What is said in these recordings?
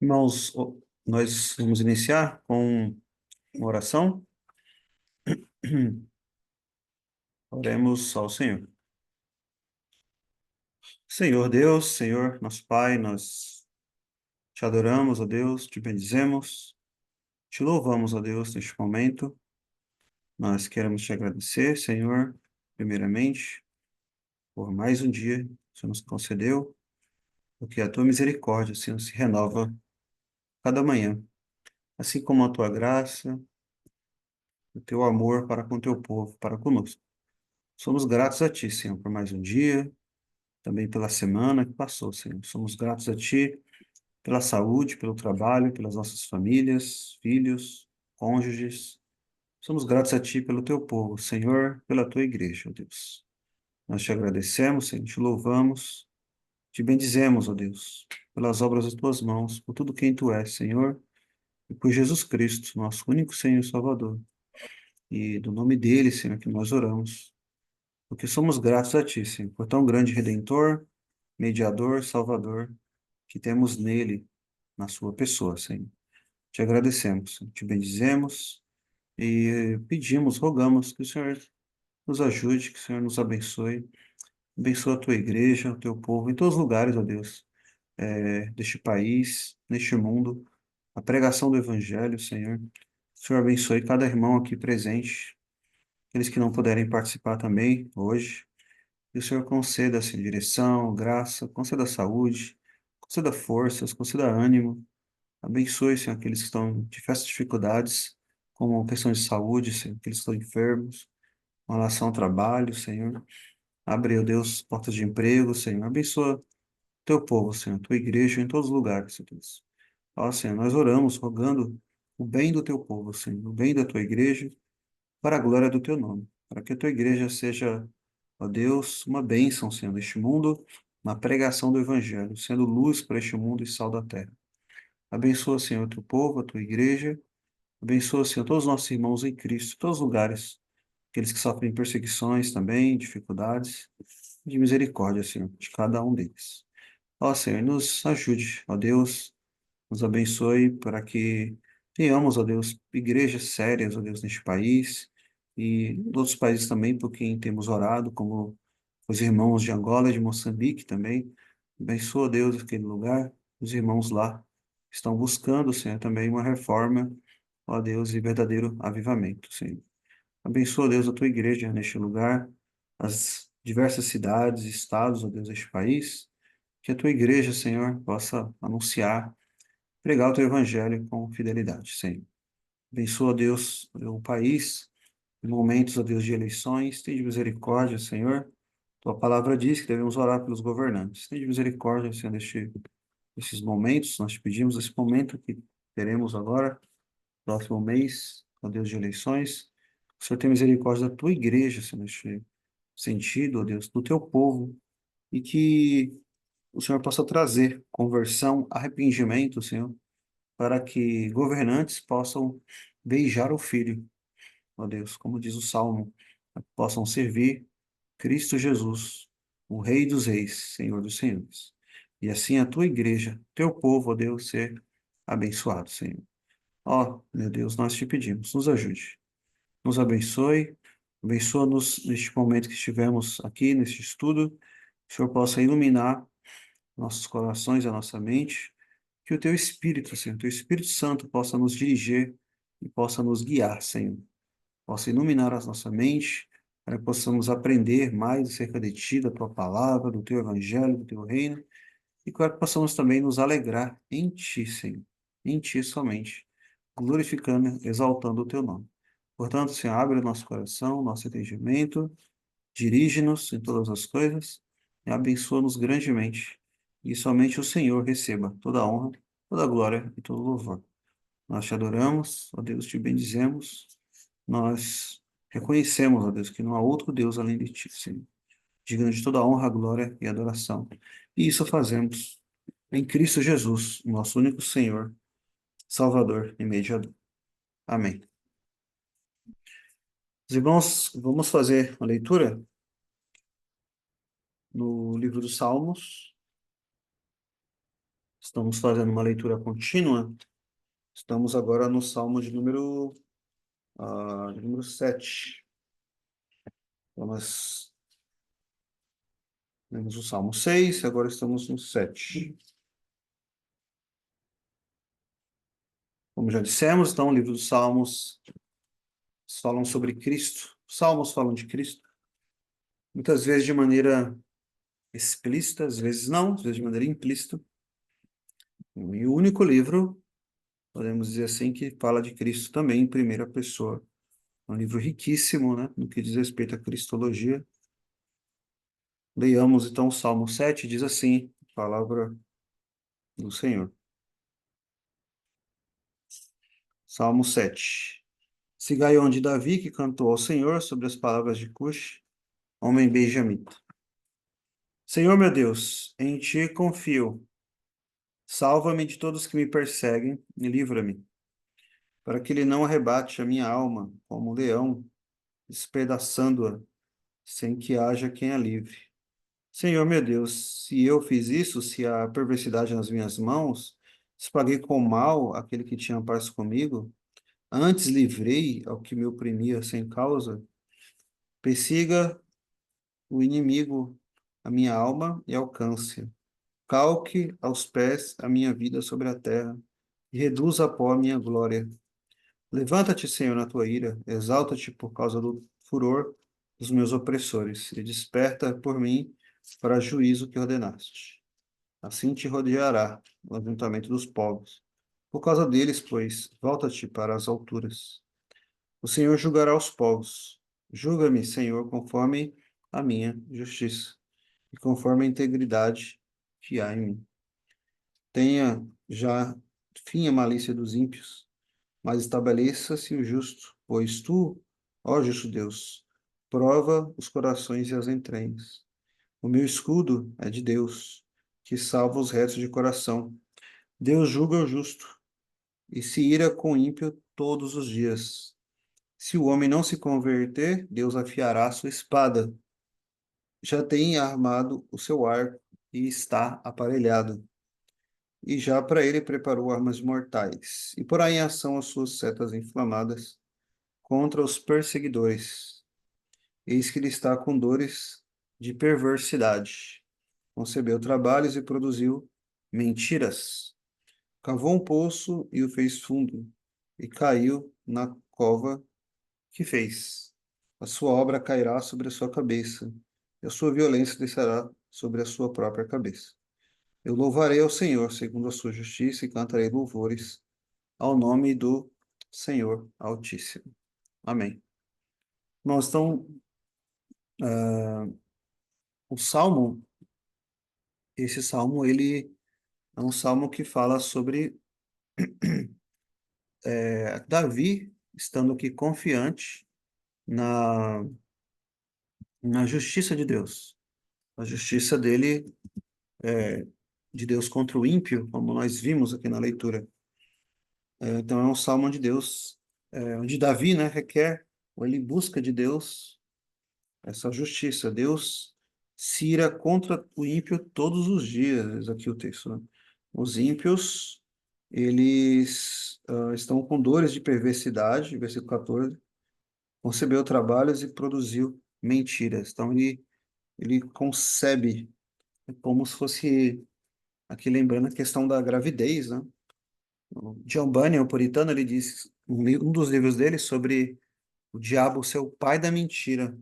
Irmãos, nós vamos iniciar com uma oração. Oremos ao Senhor. Senhor Deus, Senhor nosso Pai, nós te adoramos, ó Deus, te bendizemos, te louvamos, ó Deus, neste momento. Nós queremos te agradecer, Senhor, primeiramente, por mais um dia que o Senhor nos concedeu, porque a tua misericórdia, Senhor, se renova cada manhã, assim como a tua graça, o teu amor para com o teu povo, para conosco. Somos gratos a ti, Senhor, por mais um dia, também pela semana que passou, Senhor. Somos gratos a Ti pela saúde, pelo trabalho, pelas nossas famílias, filhos, cônjuges. Somos gratos a Ti pelo Teu povo, Senhor, pela Tua igreja, ó Deus. Nós te agradecemos, Senhor, te louvamos, te bendizemos, ó Deus, pelas obras das Tuas mãos, por tudo quem Tu és, Senhor, e por Jesus Cristo, nosso único Senhor e Salvador. E do nome dele, Senhor, que nós oramos, porque somos gratos a Ti, Senhor, por tão grande Redentor, Mediador, Salvador, que temos nele, na sua pessoa, Senhor. Te agradecemos, te bendizemos e pedimos, rogamos que o Senhor nos ajude, que o Senhor nos abençoe, abençoa a tua igreja, o teu povo, em todos os lugares, ó Deus, deste país, neste mundo, a pregação do Evangelho, Senhor. O Senhor abençoe cada irmão aqui presente, aqueles que não puderem participar também hoje, e o Senhor conceda, assim, direção, graça, conceda saúde, conceda forças, conceda ânimo. Abençoe, Senhor, aqueles que estão em diversas dificuldades, como questões de saúde, Senhor, aqueles que estão enfermos, com relação ao trabalho, Senhor. Abre, ó Deus, portas de emprego, Senhor. Abençoa teu povo, Senhor, tua igreja em todos os lugares, Senhor Deus. Ó, Senhor, nós oramos, rogando o bem do teu povo, Senhor, o bem da tua igreja, para a glória do teu nome, para que a tua igreja seja, ó Deus, uma bênção, Senhor, neste mundo, na pregação do evangelho, sendo luz para este mundo e sal da terra. Abençoa, Senhor, o teu povo, a tua igreja. Abençoa, Senhor, todos os nossos irmãos em Cristo, todos os lugares, aqueles que sofrem perseguições também, dificuldades, de misericórdia, Senhor, de cada um deles. Ó, Senhor, nos ajude, ó Deus, nos abençoe para que tenhamos, ó Deus, igrejas sérias, ó Deus, neste país e em outros países também, por quem temos orado, como os irmãos de Angola e de Moçambique também. Abençoa, ó Deus, aquele lugar, os irmãos lá estão buscando, Senhor, também uma reforma, ó Deus, e verdadeiro avivamento, Senhor. Abençoa, Deus, a tua igreja neste lugar, as diversas cidades, estados, ó Deus, deste país, que a tua igreja, Senhor, possa anunciar, pregar o teu evangelho com fidelidade, Senhor. Abençoa, Deus, o país, em momentos, ó Deus, de eleições, tem de misericórdia, Senhor. Tua palavra diz que devemos orar pelos governantes. Tem de misericórdia, Senhor, desses momentos. Nós te pedimos esse momento que teremos agora, próximo mês, ó Deus de eleições. O Senhor tem misericórdia da tua igreja, Senhor, neste sentido, ó Deus, do teu povo, e que o Senhor possa trazer conversão, arrependimento, Senhor, para que governantes possam beijar o Filho, ó Deus, como diz o Salmo, possam servir Cristo Jesus, o Rei dos Reis, Senhor dos Senhores. E assim a tua igreja, teu povo, ó Deus, ser abençoado, Senhor. Ó, meu Deus, nós te pedimos, nos ajude, nos abençoe, abençoa-nos neste momento que estivemos aqui, neste estudo, que o Senhor possa iluminar nossos corações e a nossa mente, que o teu Espírito, Senhor, o teu Espírito Santo possa nos dirigir e possa nos guiar, Senhor, possa iluminar a nossa mente, para que possamos aprender mais acerca de ti, da tua palavra, do teu evangelho, do teu reino, e para que possamos também nos alegrar em ti, Senhor, em ti somente, glorificando, exaltando o teu nome. Portanto, Senhor, abre o nosso coração, nosso entendimento, dirige-nos em todas as coisas e abençoa-nos grandemente. E somente o Senhor receba toda a honra, toda a glória e todo o louvor. Nós te adoramos, ó Deus, te bendizemos. Nós reconhecemos, ó Deus, que não há outro Deus além de ti, Senhor. Digno de toda a honra, glória e adoração. E isso fazemos em Cristo Jesus, nosso único Senhor, Salvador e Mediador. Amém. Os irmãos, vamos fazer uma leitura no livro dos Salmos, Estamos fazendo uma leitura contínua. Estamos agora no Salmo de número 7. Nós lemos o Salmo 6 e agora estamos no 7. Como já dissemos, então, o livro dos Salmos falam sobre Cristo. Os Salmos falam de Cristo, muitas vezes de maneira explícita, às vezes não, às vezes de maneira implícita. E o único livro, podemos dizer assim, que fala de Cristo também em primeira pessoa. É um livro riquíssimo, né, no que diz respeito à cristologia. Leiamos então o Salmo 7, diz assim, palavra do Senhor. Salmo 7. Sigaion de Davi, que cantou ao Senhor sobre as palavras de Cush, homem benjamita. Senhor meu Deus, em ti confio. Salva-me de todos que me perseguem e livra-me, para que ele não arrebate a minha alma como um leão, despedaçando-a, sem que haja quem a livre. Senhor meu Deus, se eu fiz isso, se há perversidade nas minhas mãos, se paguei com mal aquele que tinha paz comigo, antes livrei ao que me oprimia sem causa, persiga o inimigo a minha alma e alcance. Calque aos pés a minha vida sobre a terra e reduza a pó a minha glória. Levanta-te, Senhor, na tua ira, exalta-te por causa do furor dos meus opressores, e desperta por mim para juízo que ordenaste. Assim te rodeará o ajuntamento dos povos. Por causa deles, pois, volta-te para as alturas. O Senhor julgará os povos. Julga-me, Senhor, conforme a minha justiça e conforme a integridade que há em mim. Tenha já fim a malícia dos ímpios, mas estabeleça-se o justo, pois tu, ó justo Deus, prova os corações e as entranhas. O meu escudo é de Deus, que salva os retos de coração. Deus julga o justo e se ira com o ímpio todos os dias. Se o homem não se converter, Deus afiará a sua espada. Já tem armado o seu arco e está aparelhado. E já para ele preparou armas mortais, e porá em ação as suas setas inflamadas contra os perseguidores. Eis que ele está com dores de perversidade. Concebeu trabalhos e produziu mentiras. Cavou um poço e o fez fundo, e caiu na cova que fez. A sua obra cairá sobre a sua cabeça, e a sua violência descerá sobre a sua própria cabeça. Eu louvarei ao Senhor segundo a sua justiça e cantarei louvores ao nome do Senhor Altíssimo. Amém. Nós então, o Salmo, esse Salmo, ele é um Salmo que fala sobre Davi estando aqui confiante na, na justiça de Deus. A justiça dele, de Deus contra o ímpio, como nós vimos aqui na leitura. Então é um salmo onde Deus, onde Davi, né, requer, ou ele busca de Deus essa justiça. Deus se ira contra o ímpio todos os dias, aqui o texto, né? Os ímpios, eles estão com dores de perversidade, versículo 14, concebeu trabalhos e produziu mentiras. Então ele concebe, é como se fosse, aqui lembrando a questão da gravidez, né? O John Bunyan, o puritano, ele diz, um dos livros dele, sobre o diabo ser o pai da mentira.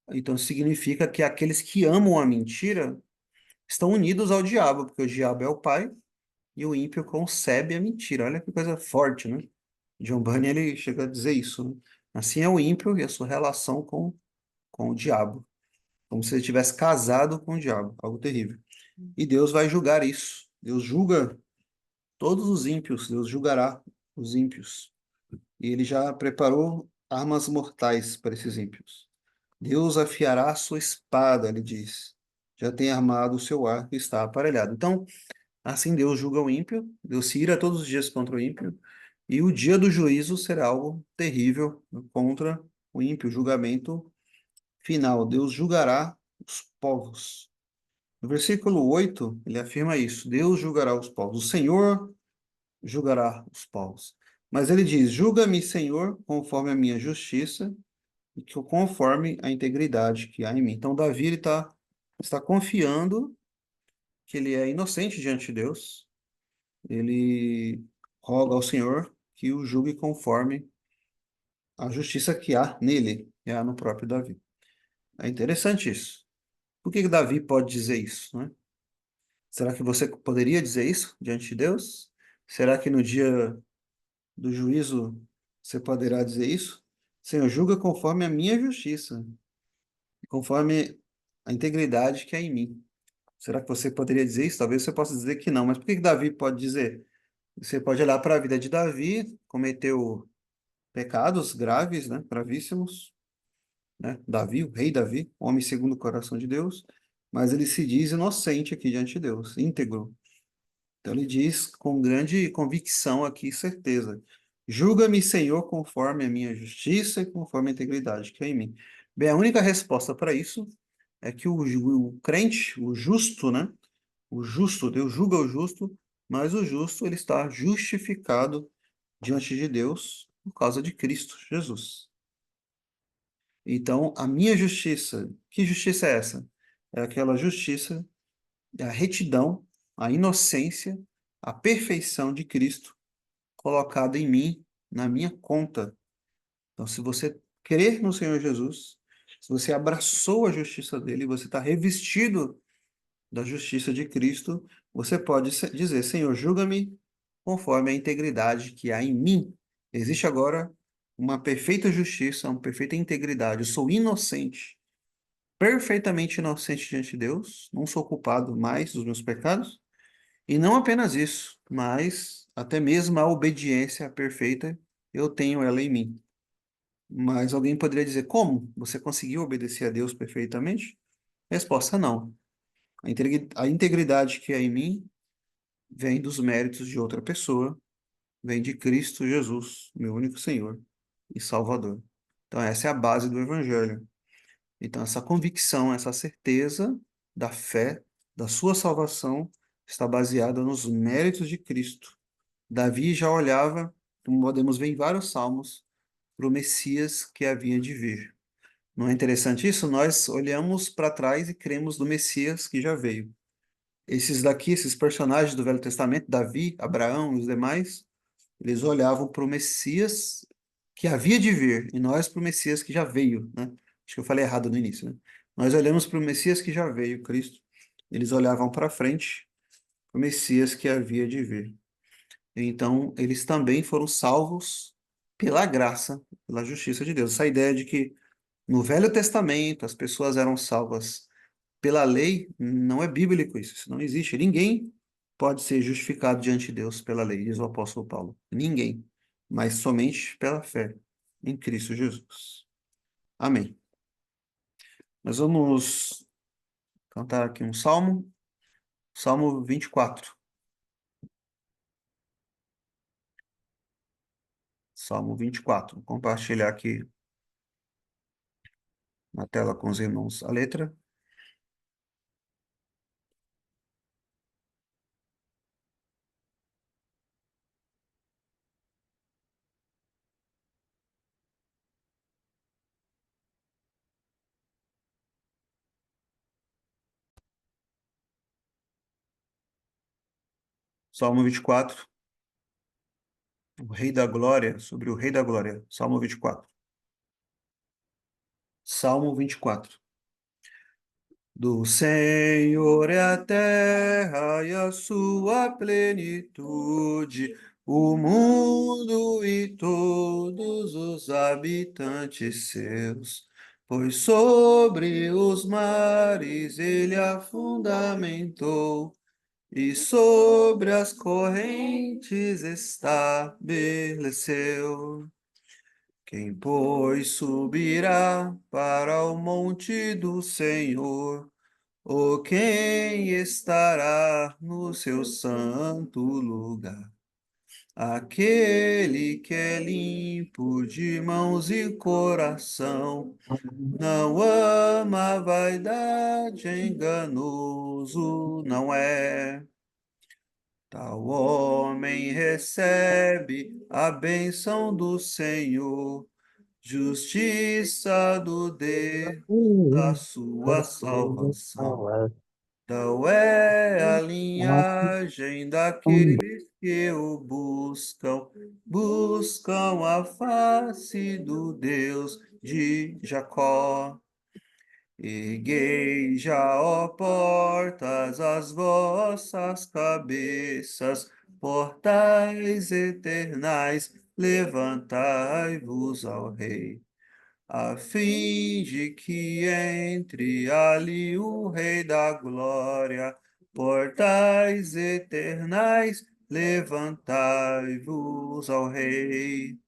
Então significa que aqueles que amam a mentira estão unidos ao diabo, porque o diabo é o pai e o ímpio concebe a mentira. Olha que coisa forte, né? John Bunyan, ele chega a dizer isso, né? Assim é o ímpio e a sua relação com o diabo, como se ele tivesse casado com o diabo, algo terrível. E Deus vai julgar isso. Deus julga todos os ímpios, Deus julgará os ímpios. E ele já preparou armas mortais para esses ímpios. Deus afiará a sua espada, ele diz. Já tem armado o seu arco e está aparelhado. Então, assim Deus julga o ímpio, Deus se ira todos os dias contra o ímpio, e o dia do juízo será algo terrível contra o ímpio, o julgamento final. Deus julgará os povos. No versículo 8 ele afirma isso: Deus julgará os povos, o Senhor julgará os povos. Mas ele diz: Julga-me, Senhor, conforme a minha justiça e que conforme a integridade que há em mim. Então, Davi está confiando que ele é inocente diante de Deus. Ele roga ao Senhor que o julgue conforme a justiça que há nele, que há no próprio Davi. É interessante isso. Por que que Davi pode dizer isso, né? Será que você poderia dizer isso diante de Deus? Será que no dia do juízo você poderá dizer isso? Senhor, julga conforme a minha justiça, conforme a integridade que há em mim. Será que você poderia dizer isso? Talvez você possa dizer que não, mas por que que Davi pode dizer? Você pode olhar para a vida de Davi, cometeu pecados graves, né, gravíssimos, né? Davi, o rei Davi, homem segundo o coração de Deus, mas ele se diz inocente aqui diante de Deus, íntegro. Então ele diz com grande convicção aqui, certeza: Julga-me, Senhor, conforme a minha justiça e conforme a integridade que é em mim. Bem, a única resposta para isso é que o crente, o justo, né? O justo, Deus julga o justo, mas o justo ele está justificado diante de Deus por causa de Cristo Jesus. Então, a minha justiça, que justiça é essa? É aquela justiça, é a retidão, a inocência, a perfeição de Cristo colocada em mim, na minha conta. Então, se você crer no Senhor Jesus, se você abraçou a justiça dele, você está revestido da justiça de Cristo, você pode dizer: Senhor, julga-me conforme a integridade que há em mim. Existe agora uma perfeita justiça, uma perfeita integridade. Eu sou inocente, perfeitamente inocente diante de Deus, não sou culpado mais dos meus pecados. E não apenas isso, mas até mesmo a obediência perfeita, eu tenho ela em mim. Mas alguém poderia dizer: como? Você conseguiu obedecer a Deus perfeitamente? Resposta: não. A integridade que há em mim vem dos méritos de outra pessoa, vem de Cristo Jesus, meu único Senhor e Salvador. Então, essa é a base do Evangelho. Então, essa convicção, essa certeza da fé, da sua salvação, está baseada nos méritos de Cristo. Davi já olhava, como podemos ver em vários salmos, para o Messias que havia de vir. Não é interessante isso? Nós olhamos para trás e cremos no Messias que já veio. Esses daqui, esses personagens do Velho Testamento, Davi, Abraão e os demais, eles olhavam para o Messias que havia de vir, e nós para o Messias que já veio, né? Acho que eu falei errado no início, né? Nós olhamos para o Messias que já veio, Cristo. Eles olhavam para frente, para o Messias que havia de vir. Então, eles também foram salvos pela graça, pela justiça de Deus. Essa ideia de que no Velho Testamento as pessoas eram salvas pela lei, não é bíblico isso, isso não existe. Ninguém pode ser justificado diante de Deus pela lei, diz o apóstolo Paulo. Ninguém, mas somente pela fé em Cristo Jesus. Amém. Nós vamos cantar aqui um salmo, Salmo 24. Salmo 24. Vou compartilhar aqui na tela com os irmãos a letra. Salmo 24. O Rei da Glória, sobre o Rei da Glória. Salmo 24. Salmo 24. Do Senhor é a terra e a sua plenitude, o mundo e todos os habitantes seus. Pois sobre os mares ele a fundamentou, e sobre as correntes estabeleceu. Quem, pois, subirá para o monte do Senhor? Ou quem estará no seu santo lugar? aquele que é limpo de mãos e coração, não ama a vaidade, enganoso não é. Tal homem recebe a bênção do Senhor, justiça do Deus da sua salvação. Tal é a linhagem daqueles que o buscam, buscam a face do Deus de Jacó. Erguei já, ó portas, as vossas cabeças, portais eternais, levantai-vos ao Rei, a fim de que entre ali o Rei da Glória. Portais eternais, levantai-vos ao Rei.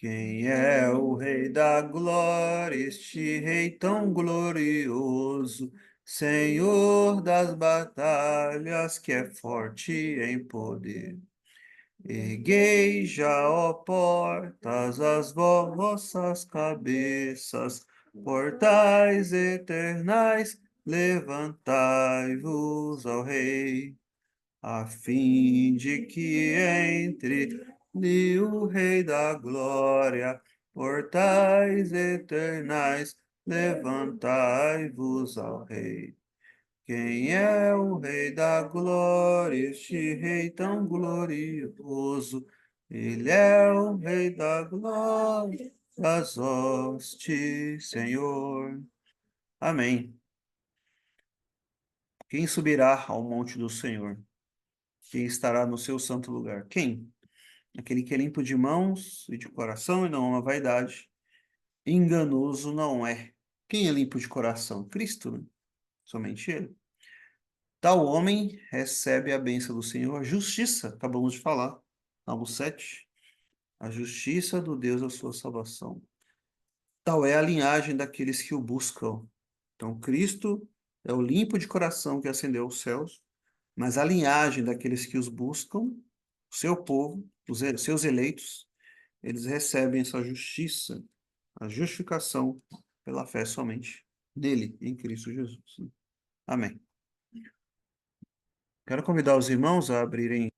Quem é o Rei da Glória, este Rei tão glorioso, Senhor das batalhas, que é forte em poder? Erguei já, ó portas, as vossas cabeças, portais eternais, levantai-vos ao Rei, a fim de que entre o Rei da Glória, portais eternais, levantai-vos ao Rei. Quem é o Rei da Glória, este Rei tão glorioso? Ele é o Rei da Glória, das hostes, Senhor. Amém. Quem subirá ao monte do Senhor? Quem estará no seu santo lugar? Quem? Aquele que é limpo de mãos e de coração e não ama a vaidade. Enganoso não é. Quem é limpo de coração? Cristo, né? Somente Ele. Tal homem recebe a bênção do Senhor, a justiça, acabamos de falar, Salmo 7, a justiça do Deus da sua salvação. Tal é a linhagem daqueles que o buscam. Então, Cristo é o limpo de coração que ascendeu aos céus, mas a linhagem daqueles que os buscam, o seu povo, os seus eleitos, eles recebem essa justiça, a justificação pela fé somente nele, em Cristo Jesus. Amém. Quero convidar os irmãos a abrirem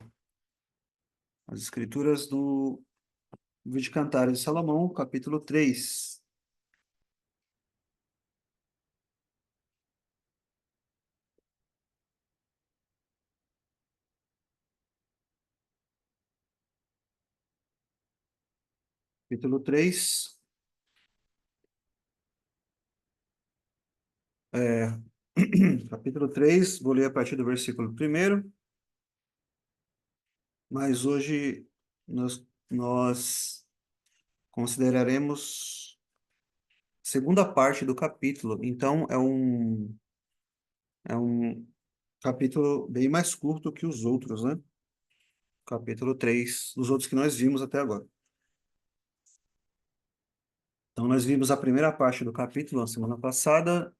as escrituras do livro de Cantares de Salomão, capítulo 3. Capítulo 3, é, capítulo 3, vou ler a partir do versículo 1, mas hoje nós consideraremos a segunda parte do capítulo. Então, é um capítulo bem mais curto que os outros, né? Capítulo 3, dos outros que nós vimos até agora. Então, nós vimos a primeira parte do capítulo na semana passada,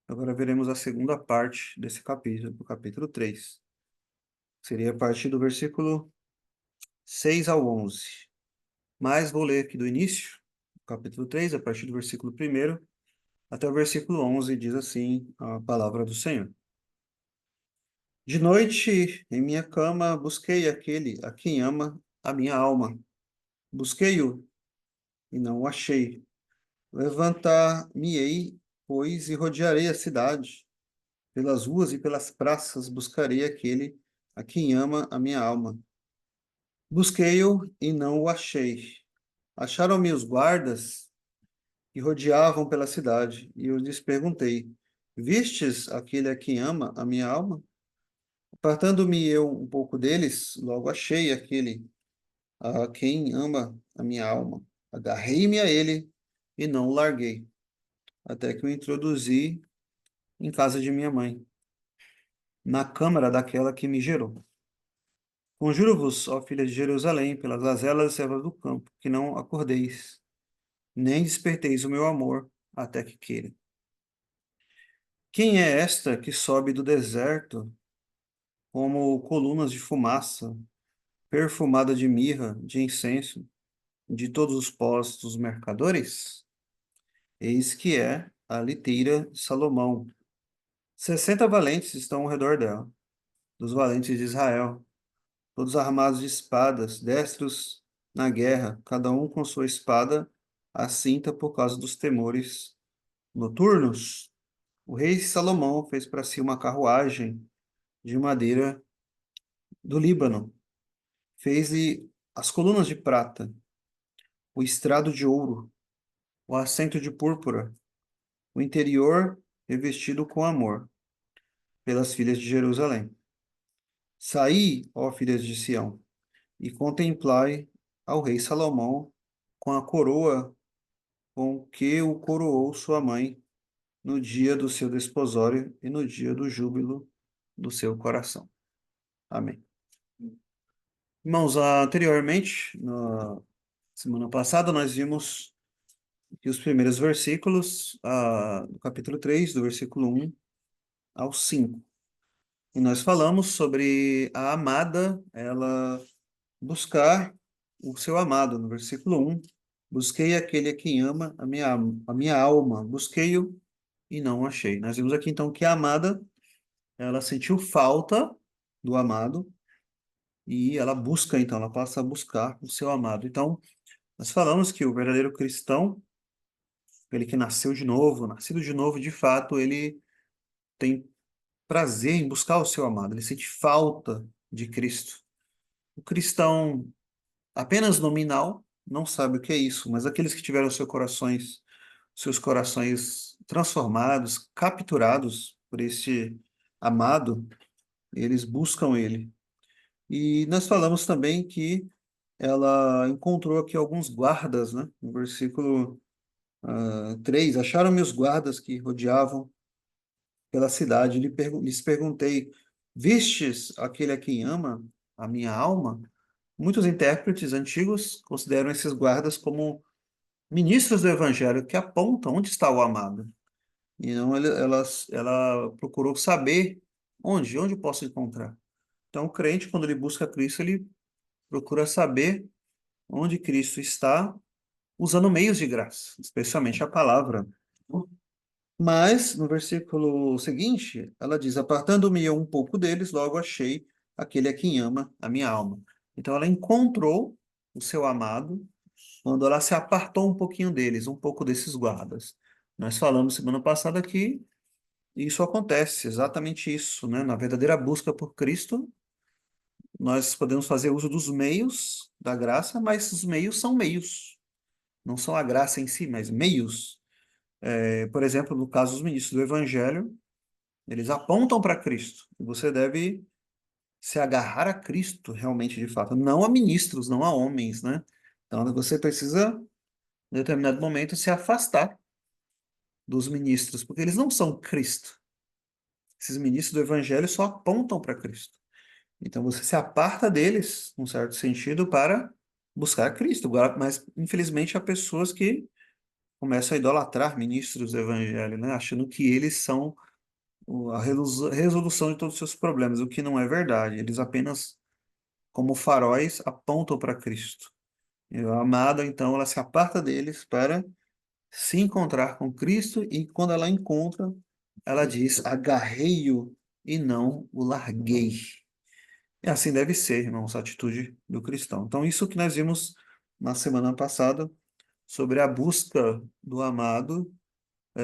agora veremos a segunda parte desse capítulo, do capítulo 3. Seria a partir do versículo 6 ao 11. Mas vou ler aqui do início, capítulo 3, a partir do versículo 1 até o versículo 11, diz assim a palavra do Senhor. De noite, em minha cama, busquei aquele a quem ama a minha alma. Busquei-o e não o achei. Levantar-me-ei, pois, e rodearei a cidade. Pelas ruas e pelas praças buscarei aquele a quem ama a minha alma. Busquei-o e não o achei. Acharam-me os guardas que rodeavam pela cidade, e eu lhes perguntei: Vistes aquele a quem ama a minha alma? Apartando-me eu um pouco deles, logo achei aquele a quem ama a minha alma. Agarrei-me a ele e não o larguei, até que o introduzi em casa de minha mãe, na câmara daquela que me gerou. Conjuro-vos, ó filha de Jerusalém, pelas gazelas e servas do campo, que não acordeis, nem desperteis o meu amor, até que queira. Quem é esta que sobe do deserto como colunas de fumaça, perfumada de mirra, de incenso, de todos os postos dos mercadores? Eis que é a liteira de Salomão. 60 valentes estão ao redor dela, dos valentes de Israel, todos armados de espadas, destros na guerra, cada um com sua espada à cinta por causa dos temores noturnos. O rei Salomão fez para si uma carruagem de madeira do Líbano, fez-lhe as colunas de prata, o estrado de ouro, o assento de púrpura, o interior revestido com amor, pelas filhas de Jerusalém. Saí, ó filhas de Sião, e contemplai ao rei Salomão com a coroa com que o coroou sua mãe no dia do seu desposório e no dia do júbilo do seu coração. Amém. Irmãos, anteriormente, na semana passada, nós vimos que os primeiros versículos do capítulo 3, do versículo 1 ao 5. E nós falamos sobre a amada, ela buscar o seu amado, no versículo 1. Busquei aquele a quem ama a minha alma, busquei-o e não o achei. Nós vimos aqui então que a amada, ela sentiu falta do amado e ela busca, então, ela passa a buscar o seu amado. Então, nós falamos que o verdadeiro cristão, ele que nasceu de novo, nascido de novo, de fato, ele tem prazer em buscar o seu amado, ele sente falta de Cristo. O cristão apenas nominal não sabe o que é isso, mas aqueles que tiveram seus corações transformados, capturados por esse amado, eles buscam ele. E nós falamos também que ela encontrou aqui alguns guardas, né? No versículo 3, acharam-me os guardas que rodeavam pela cidade. Lhes perguntei, vistes aquele a quem ama a minha alma? Muitos intérpretes antigos consideram esses guardas como ministros do evangelho que apontam onde está o amado. E não, ela procurou saber onde eu posso encontrar. Então, o crente, quando ele busca Cristo, ele procura saber onde Cristo está, usando meios de graça, especialmente a palavra. Mas, no versículo seguinte, ela diz: apartando-me eu um pouco deles, logo achei aquele a quem ama a minha alma. Então, ela encontrou o seu amado quando ela se apartou um pouquinho deles, um pouco desses guardas. Nós falamos semana passada que isso acontece, exatamente isso, né? Na verdadeira busca por Cristo, nós podemos fazer uso dos meios da graça, mas os meios são meios, não são a graça em si, mas meios. Por exemplo, no caso dos ministros do Evangelho, eles apontam para Cristo. E você deve se agarrar a Cristo realmente, de fato, não a ministros, não a homens, né? Então, você precisa, em determinado momento, se afastar dos ministros, porque eles não são Cristo. Esses ministros do Evangelho só apontam para Cristo. Então, você se aparta deles, num certo sentido, para buscar Cristo. Mas, infelizmente, há pessoas que começam a idolatrar ministros do Evangelho, né? Achando que eles são a resolução de todos os seus problemas, o que não é verdade. Eles apenas, como faróis, apontam para Cristo. E a amada, então, ela se aparta deles para se encontrar com Cristo e quando ela encontra, ela diz: agarrei-o e não o larguei. E assim deve ser, irmãos, a atitude do cristão. Então, isso que nós vimos na semana passada sobre a busca do amado,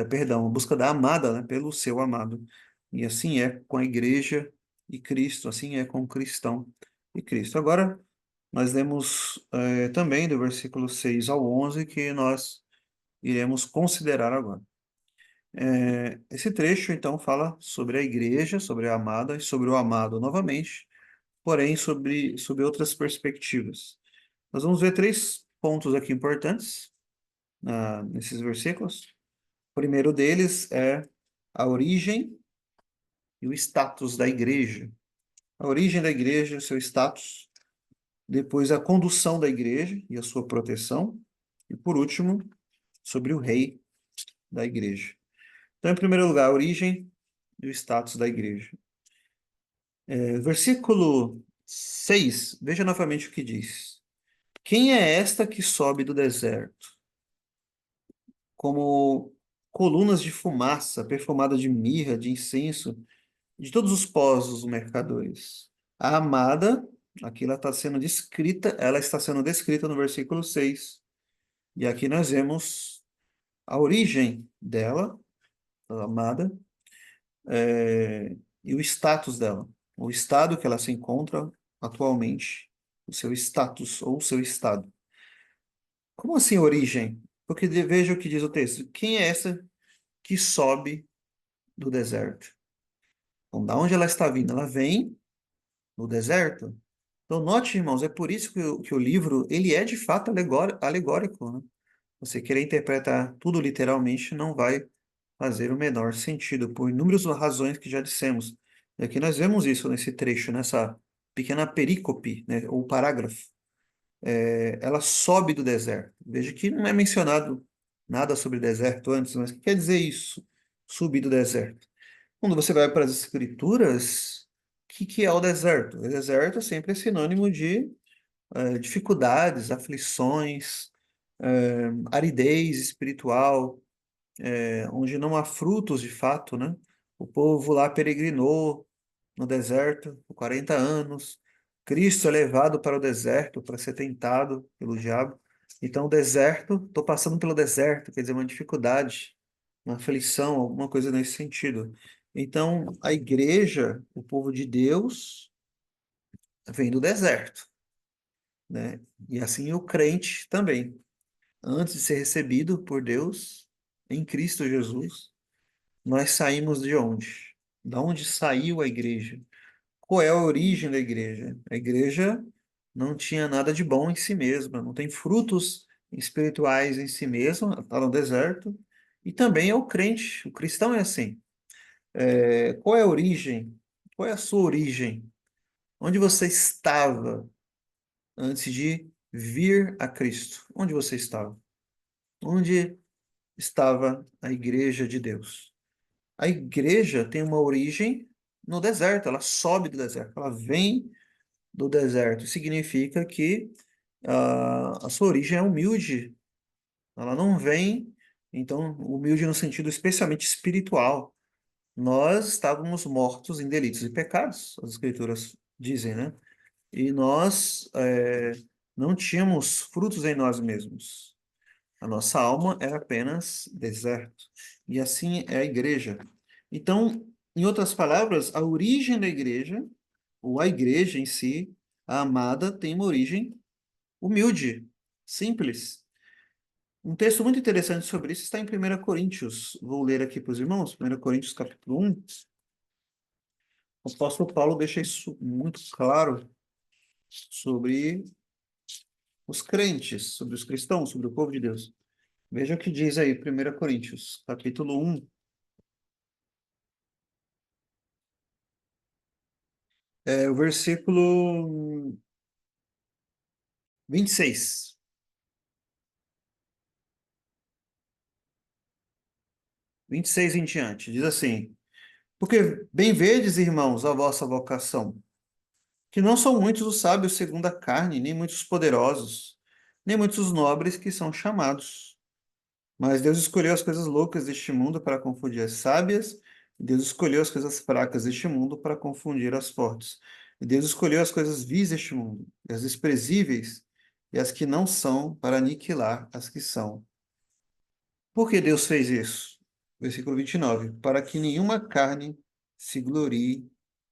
perdão, a busca da amada, né, pelo seu amado. E assim é com a igreja e Cristo, assim é com o cristão e Cristo. Agora, nós lemos também do versículo 6 ao 11 que nós iremos considerar agora. Esse trecho, então, fala sobre a igreja, sobre a amada e sobre o amado novamente, porém sobre outras perspectivas. Nós vamos ver três pontos aqui importantes nesses versículos. O primeiro deles é a origem e o status da igreja. A origem da igreja, seu status. Depois, a condução da igreja e a sua proteção. E, por último, sobre o rei da igreja. Então, em primeiro lugar, a origem e o status da igreja. Versículo 6. Veja novamente o que diz. Quem é esta que sobe do deserto, como colunas de fumaça, perfumada de mirra, de incenso, de todos os pós dos mercadores? A amada, aqui ela está sendo descrita no versículo 6. E aqui nós vemos a origem dela, a amada, e o status dela, o estado que ela se encontra atualmente, o seu status ou o seu estado. Como assim origem? Porque veja o que diz o texto. Quem é essa que sobe do deserto? Então, da onde ela está vindo? Ela vem do deserto. Então, note, irmãos, é por isso que o livro ele é de fato alegórico, né? Você querer interpretar tudo literalmente não vai fazer o menor sentido, por inúmeras razões que já dissemos. E aqui nós vemos isso nesse trecho, nessa pequena perícope, né, ou parágrafo. Ela sobe do deserto. Veja que não é mencionado nada sobre deserto antes, mas o que quer dizer isso? Subir do deserto. Quando você vai para as escrituras, o que é o deserto? O deserto é sempre sinônimo de dificuldades, aflições, aridez espiritual, onde não há frutos de fato, né? O povo lá peregrinou no deserto por 40 anos. Cristo é levado para o deserto para ser tentado pelo diabo. Então, o deserto, estou passando pelo deserto, quer dizer, uma dificuldade, uma aflição, alguma coisa nesse sentido. Então, a igreja, o povo de Deus, vem do deserto, né? E assim o crente também. Antes de ser recebido por Deus, em Cristo Jesus, nós saímos de onde? Da onde saiu a igreja? Qual é a origem da igreja? A igreja não tinha nada de bom em si mesma, não tem frutos espirituais em si mesma, está no deserto. E também é o crente, o cristão é assim. Qual é a origem? Qual é a sua origem? Onde você estava antes de vir a Cristo? Onde você estava? Onde estava a igreja de Deus? A igreja tem uma origem no deserto, ela sobe do deserto, ela vem do deserto. Significa que a sua origem é humilde, ela não vem, então, humilde no sentido especialmente espiritual. Nós estávamos mortos em delitos e pecados, as escrituras dizem, né? E nós não tínhamos frutos em nós mesmos. A nossa alma era apenas deserto. E assim é a igreja. Então, em outras palavras, a origem da igreja, ou a igreja em si, a amada, tem uma origem humilde, simples. Um texto muito interessante sobre isso está em 1 Coríntios. Vou ler aqui para os irmãos, 1 Coríntios capítulo 1. O apóstolo Paulo deixa isso muito claro sobre os crentes, sobre os cristãos, sobre o povo de Deus. Veja o que diz aí, 1 Coríntios, capítulo 1, o versículo 26. 26 em diante. Diz assim: Porque bem vedes, irmãos, a vossa vocação, que não são muitos os sábios segundo a carne, nem muitos os poderosos, nem muitos os nobres que são chamados. Mas Deus escolheu as coisas loucas deste mundo para confundir as sábias, e Deus escolheu as coisas fracas deste mundo para confundir as fortes. E Deus escolheu as coisas vis deste mundo, e as desprezíveis, e as que não são, para aniquilar as que são. Por que Deus fez isso? Versículo 29. Para que nenhuma carne se glorie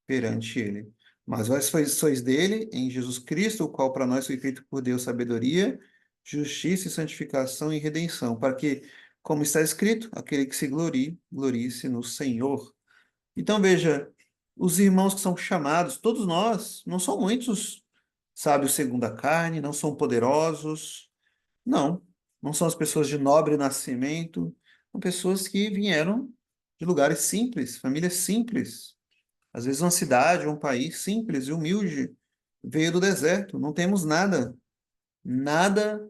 perante ele. Mas vós sois dele, em Jesus Cristo, o qual para nós foi feito por Deus sabedoria, justiça e santificação e redenção, para que, como está escrito, aquele que se glorie, glorie-se no Senhor. Então veja, os irmãos que são chamados, todos nós, não são muitos sábios segundo a carne, não são poderosos, não, não são as pessoas de nobre nascimento, são pessoas que vieram de lugares simples, famílias simples. Às vezes uma cidade, um país simples e humilde veio do deserto. Não temos nada, nada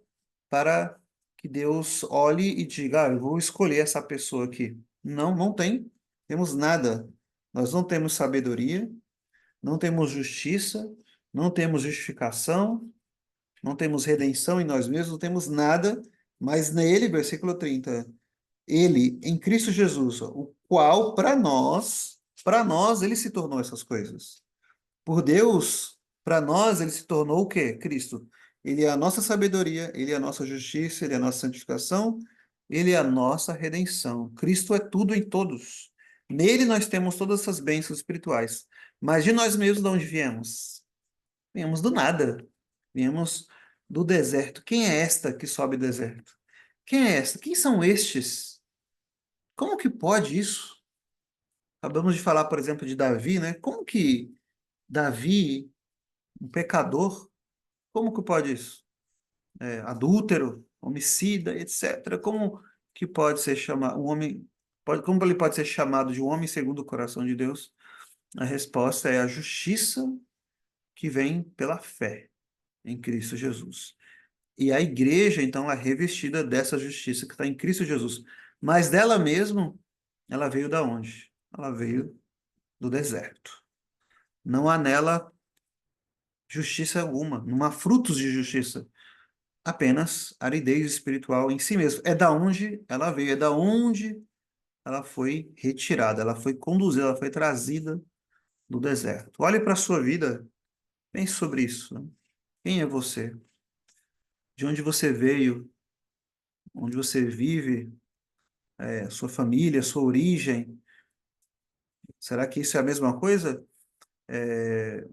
para que Deus olhe e diga, eu vou escolher essa pessoa aqui. Não, não tem. Temos nada. Nós não temos sabedoria, não temos justiça, Não temos justificação, não temos redenção em nós mesmos, não temos nada, mas nele, versículo 30, ele, em Cristo Jesus, o qual para nós, ele se tornou essas coisas. Por Deus, para nós, ele se tornou o quê? Cristo. Ele é a nossa sabedoria, ele é a nossa justiça, ele é a nossa santificação, ele é a nossa redenção. Cristo é tudo em todos. Nele nós temos todas essas bênçãos espirituais. Mas de nós mesmos, de onde viemos? Viemos do nada. Viemos do deserto. Quem é esta que sobe do deserto? Quem é esta? Quem são estes? Como que pode isso? Acabamos de falar, por exemplo, de Davi, né? Como que Davi, um pecador, como que pode isso? Adúltero, homicida, etc. Como que pode ser chamado um homem? Como ele pode ser chamado de um homem segundo o coração de Deus? A resposta é a justiça que vem pela fé em Cristo Jesus. E a igreja, então, é revestida dessa justiça que está em Cristo Jesus. Mas dela mesma, ela veio da onde? Ela veio do deserto. Não há nela justiça alguma, não há frutos de justiça, apenas aridez espiritual em si mesmo. É da onde ela veio, é da onde ela foi retirada, ela foi conduzida, ela foi trazida do deserto. Olhe para a sua vida, pense sobre isso, né? Quem é você? De onde você veio? Onde você vive? Sua família, sua origem? Será que isso é a mesma coisa? É,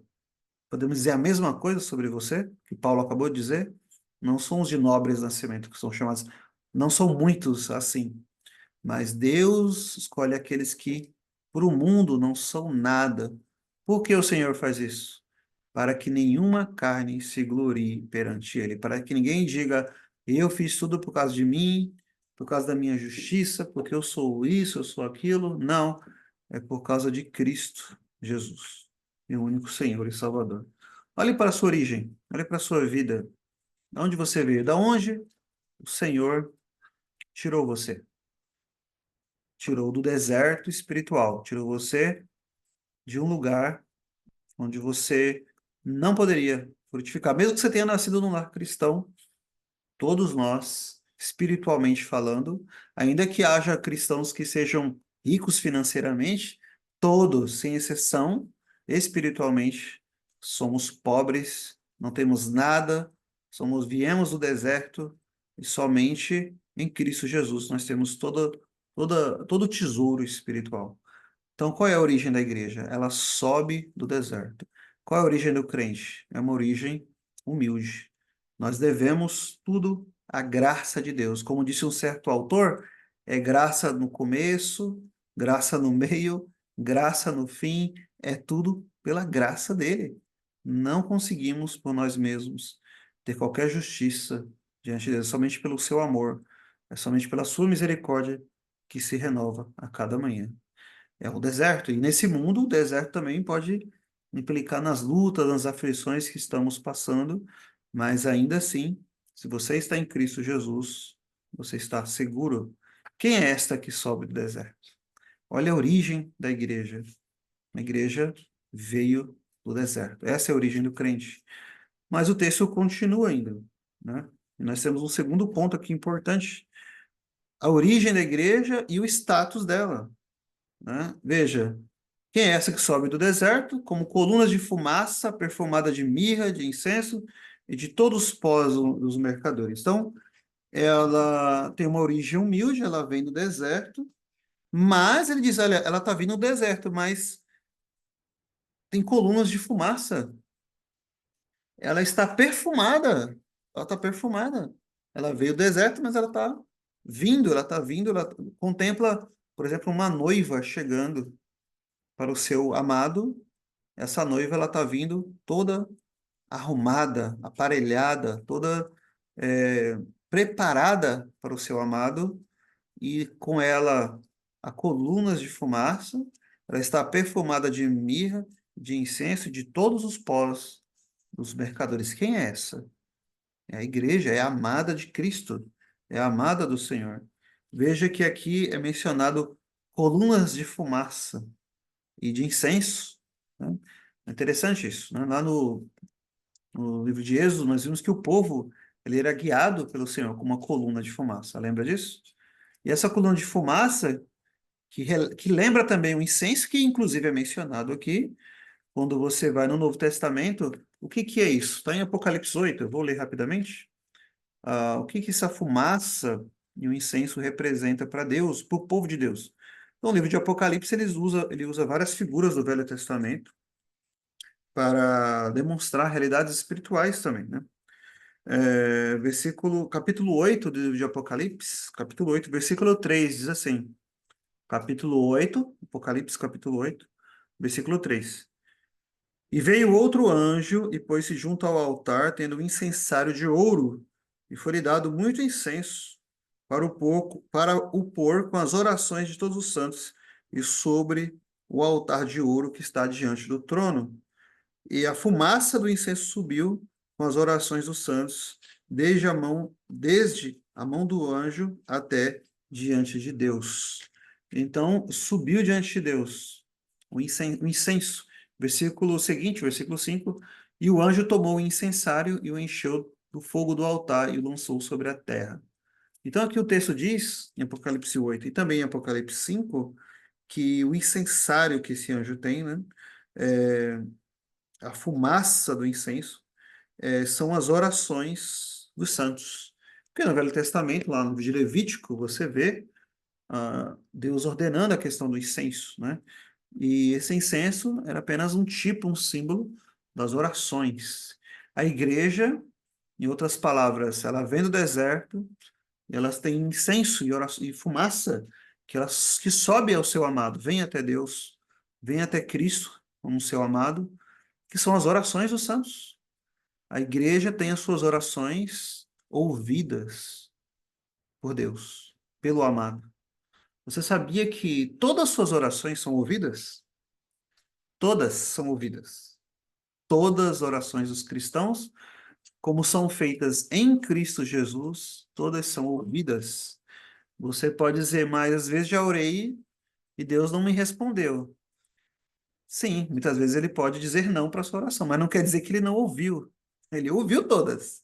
Podemos dizer a mesma coisa sobre você, que Paulo acabou de dizer? Não são os de nobres nascimento que são chamados, não são muitos assim, mas Deus escolhe aqueles que, por o mundo, não são nada. Por que o Senhor faz isso? Para que nenhuma carne se glorie perante Ele, para que ninguém diga, eu fiz tudo por causa de mim, por causa da minha justiça, porque eu sou isso, eu sou aquilo. Não, é por causa de Cristo Jesus, meu único Senhor e Salvador. Olhe para a sua origem, olhe para a sua vida. De onde você veio? Da onde o Senhor tirou você? Tirou do deserto espiritual, tirou você de um lugar onde você não poderia frutificar. Mesmo que você tenha nascido num lar cristão, todos nós, espiritualmente falando, ainda que haja cristãos que sejam ricos financeiramente, todos, sem exceção, espiritualmente, somos pobres, não temos nada, viemos do deserto e somente em Cristo Jesus nós temos todo o tesouro espiritual. Então, qual é a origem da igreja? Ela sobe do deserto. Qual é a origem do crente? É uma origem humilde. Nós devemos tudo à graça de Deus. Como disse um certo autor, é graça no começo, graça no meio, graça no fim, é tudo pela graça dele. Não conseguimos por nós mesmos ter qualquer justiça diante de Deus, somente pelo seu amor, é somente pela sua misericórdia que se renova a cada manhã. É o deserto. E nesse mundo, o deserto também pode implicar nas lutas, nas aflições que estamos passando, mas ainda assim, se você está em Cristo Jesus, você está seguro. Quem é esta que sobe do deserto? Olha a origem da igreja. A igreja veio do deserto. Essa é a origem do crente. Mas o texto continua ainda, né? E nós temos um segundo ponto aqui importante: a origem da igreja e o status dela, né? Veja, quem é essa que sobe do deserto, como colunas de fumaça perfumada de mirra, de incenso e de todos os pós dos mercadores. Então, ela tem uma origem humilde, ela vem do deserto, mas ele diz, olha, ela está vindo do deserto, mas tem colunas de fumaça. Ela está perfumada. Ela está perfumada. Ela veio do deserto, mas ela está vindo, ela contempla, por exemplo, uma noiva chegando para o seu amado. Essa noiva ela está vindo toda arrumada, aparelhada, toda preparada para o seu amado e com ela há colunas de fumaça. Ela está perfumada de mirra, de incenso, de todos os poros dos mercadores. Quem é essa? É a igreja, é a amada de Cristo, é a amada do Senhor. Veja que aqui é mencionado colunas de fumaça e de incenso, né? É interessante isso, né? Lá no livro de Êxodo, nós vimos que o povo ele era guiado pelo Senhor com uma coluna de fumaça. Lembra disso? E essa coluna de fumaça, que lembra também o incenso, que inclusive é mencionado aqui, quando você vai no Novo Testamento, o que que é isso? Está em Apocalipse 8, eu vou ler rapidamente. O que que essa fumaça e o incenso representa para Deus, para o povo de Deus? Então, o livro de Apocalipse ele usa várias figuras do Velho Testamento para demonstrar realidades espirituais também, né? Capítulo 8 do livro de Apocalipse, capítulo 8, versículo 3 diz assim, capítulo 8, Apocalipse capítulo 8, versículo 3. E veio outro anjo e pôs-se junto ao altar, tendo um incensário de ouro, e foi-lhe dado muito incenso para o pôr com as orações de todos os santos, e sobre o altar de ouro que está diante do trono. E a fumaça do incenso subiu com as orações dos santos, desde a mão do anjo até diante de Deus. Então, subiu diante de Deus o incenso. Versículo seguinte, versículo 5. E o anjo tomou o incensário e o encheu do fogo do altar e o lançou sobre a terra. Então, aqui o texto diz, em Apocalipse 8 e também em Apocalipse 5, que o incensário que esse anjo tem, né? é, a fumaça do incenso, são as orações dos santos. Porque no Velho Testamento, lá no livro de Levítico, você vê Deus ordenando a questão do incenso, né? E esse incenso era apenas um tipo, um símbolo das orações. A igreja, em outras palavras, ela vem do deserto, e elas têm incenso e fumaça que sobe ao seu amado, vem até Deus, vem até Cristo como seu amado, que são as orações dos santos. A igreja tem as suas orações ouvidas por Deus, pelo amado. Você sabia que todas as suas orações são ouvidas? Todas são ouvidas. Todas as orações dos cristãos, como são feitas em Cristo Jesus, todas são ouvidas. Você pode dizer, mas às vezes já orei e Deus não me respondeu. Sim, muitas vezes ele pode dizer não para a sua oração, mas não quer dizer que ele não ouviu. Ele ouviu todas.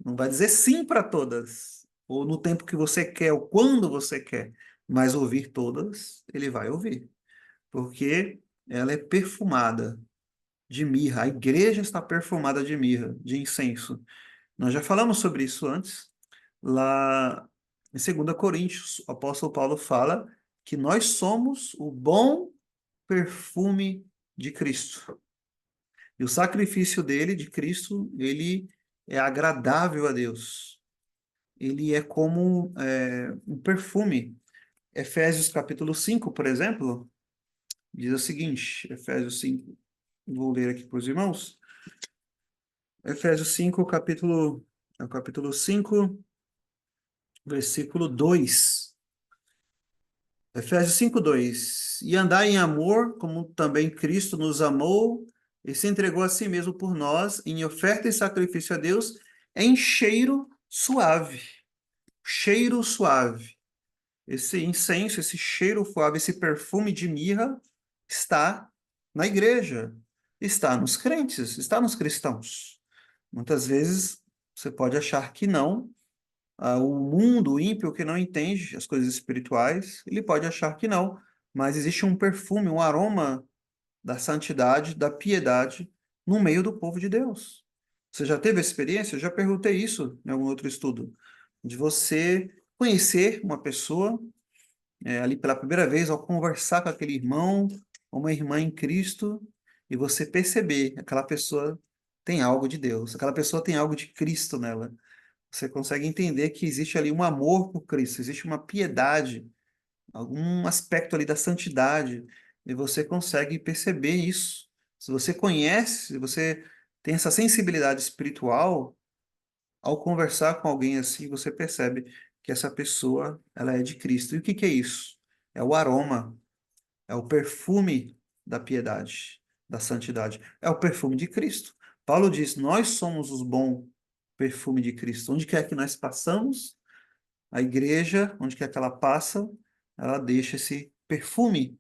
Não vai dizer sim para todas, ou no tempo que você quer, ou quando você quer, mas ouvir todas, ele vai ouvir, porque ela é perfumada de mirra. A igreja está perfumada de mirra, de incenso. Nós já falamos sobre isso antes, lá em 2 Coríntios, o apóstolo Paulo fala que nós somos o bom perfume de Cristo. E o sacrifício dele, de Cristo, ele é agradável a Deus. Ele é como um perfume. Efésios capítulo 5, por exemplo, diz o seguinte, Efésios 5, vou ler aqui para os irmãos. Efésios 5, capítulo 5, versículo 2. Efésios 5, 2. E andai em amor, como também Cristo nos amou e se entregou a si mesmo por nós, em oferta e sacrifício a Deus, em cheiro suave. Cheiro suave. Esse incenso, esse cheiro suave, esse perfume de mirra está na igreja, está nos crentes, está nos cristãos. Muitas vezes você pode achar que não. O mundo o ímpio que não entende as coisas espirituais, ele pode achar que não, mas existe um perfume, um aroma da santidade, da piedade no meio do povo de Deus. Você já teve essa experiência? Eu já perguntei isso em algum outro estudo, de você conhecer uma pessoa ali pela primeira vez, ao conversar com aquele irmão ou uma irmã em Cristo, e você perceber que aquela pessoa tem algo de Deus, aquela pessoa tem algo de Cristo nela. Você consegue entender que existe ali um amor por Cristo, existe uma piedade, algum aspecto ali da santidade, e você consegue perceber isso. Se você conhece, se você tem essa sensibilidade espiritual, ao conversar com alguém assim, você percebe que essa pessoa, ela é de Cristo. E o que que é isso? É o aroma, é o perfume da piedade, da santidade. É o perfume de Cristo. Paulo diz: nós somos os bom perfume de Cristo. Onde quer que nós passamos, a igreja, onde quer que ela passa, ela deixa esse perfume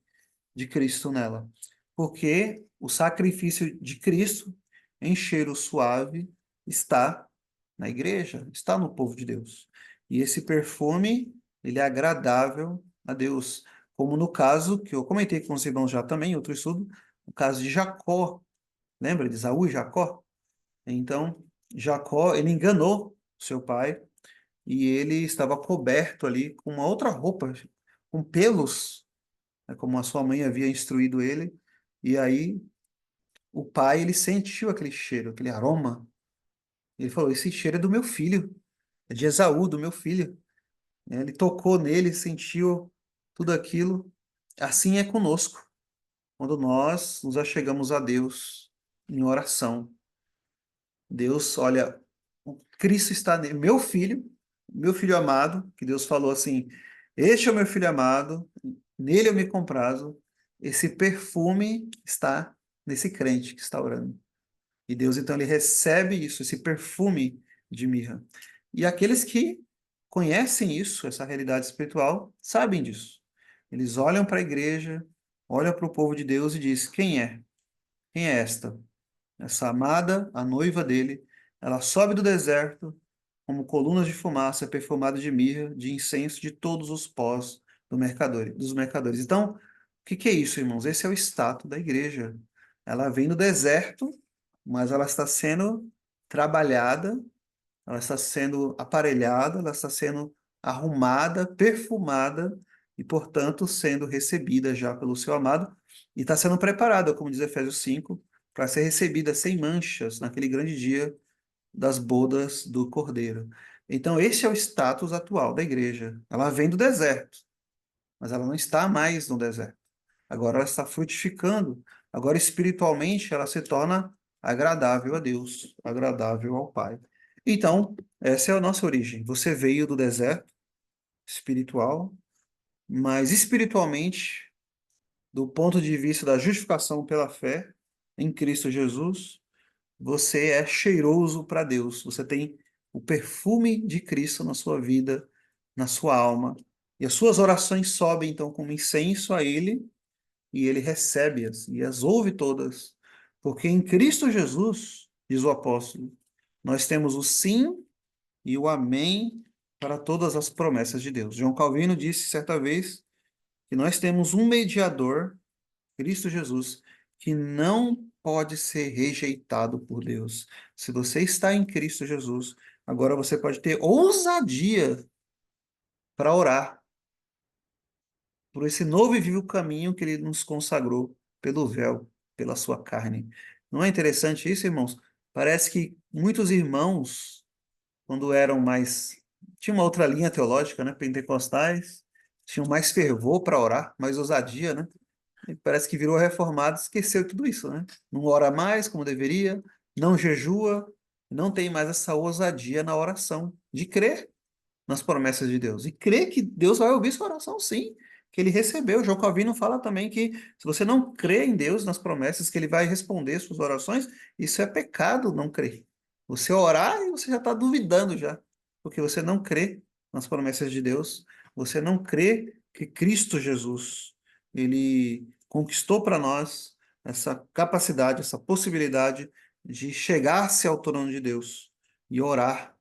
de Cristo nela. Porque o sacrifício de Cristo em cheiro suave está na igreja, está no povo de Deus. E esse perfume, ele é agradável a Deus, como no caso que eu comentei com os irmãos já também, em outro estudo, o caso de Jacó. Lembra de Esaú e Jacó? Então, Jacó, ele enganou seu pai e ele estava coberto ali com uma outra roupa, com pelos, né, como a sua mãe havia instruído ele. E aí o pai, ele sentiu aquele cheiro, aquele aroma. Ele falou: esse cheiro é do meu filho, é de Esaú, do meu filho. Né? Ele tocou nele, sentiu tudo aquilo. Assim é conosco, quando nós nos achegamos a Deus em oração. Deus, olha, o Cristo está nele, meu filho amado, que Deus falou assim: este é o meu filho amado, nele eu me comprazo. Esse perfume está nesse crente que está orando. E Deus, então, ele recebe isso, esse perfume de mirra. E aqueles que conhecem isso, essa realidade espiritual, sabem disso. Eles olham para a igreja, olham para o povo de Deus e dizem: quem é? Quem é esta? Essa amada, a noiva dele, ela sobe do deserto como colunas de fumaça, perfumada de mirra, de incenso, de todos os pós dos mercadores. Então, o que que é isso, irmãos? Esse é o status da igreja. Ela vem do deserto, mas ela está sendo trabalhada, ela está sendo aparelhada, ela está sendo arrumada, perfumada e, portanto, sendo recebida já pelo seu amado e está sendo preparada, como diz Efésios 5, para ser recebida sem manchas naquele grande dia das bodas do Cordeiro. Então, esse é o status atual da igreja. Ela vem do deserto, mas ela não está mais no deserto. Agora ela está frutificando. Agora, espiritualmente, ela se torna agradável a Deus, agradável ao Pai. Então, essa é a nossa origem. Você veio do deserto espiritual, mas espiritualmente, do ponto de vista da justificação pela fé em Cristo Jesus, você é cheiroso para Deus. Você tem o perfume de Cristo na sua vida, na sua alma. E as suas orações sobem, então, como incenso a Ele, e Ele recebe-as e as ouve todas. Porque em Cristo Jesus, diz o apóstolo, nós temos o sim e o amém para todas as promessas de Deus. João Calvino disse certa vez que nós temos um mediador, Cristo Jesus, que não pode ser rejeitado por Deus. Se você está em Cristo Jesus, agora você pode ter ousadia para orar por esse novo e vivo caminho que ele nos consagrou pelo véu, pela sua carne. Não é interessante isso, irmãos? Parece que muitos irmãos, quando eram mais. Tinha uma outra linha teológica, né? Pentecostais, tinham mais fervor para orar, mais ousadia, né? E parece que virou reformado, esqueceu tudo isso, né? Não ora mais como deveria, não jejua, não tem mais essa ousadia na oração, de crer nas promessas de Deus. E crer que Deus vai ouvir sua oração, sim, que ele recebeu. João Calvino fala também que se você não crê em Deus, nas promessas, que ele vai responder suas orações, isso é pecado não crer. Você orar e você já está duvidando já, porque você não crê nas promessas de Deus, você não crê que Cristo Jesus, ele conquistou para nós essa capacidade, essa possibilidade de chegar-se ao trono de Deus e orar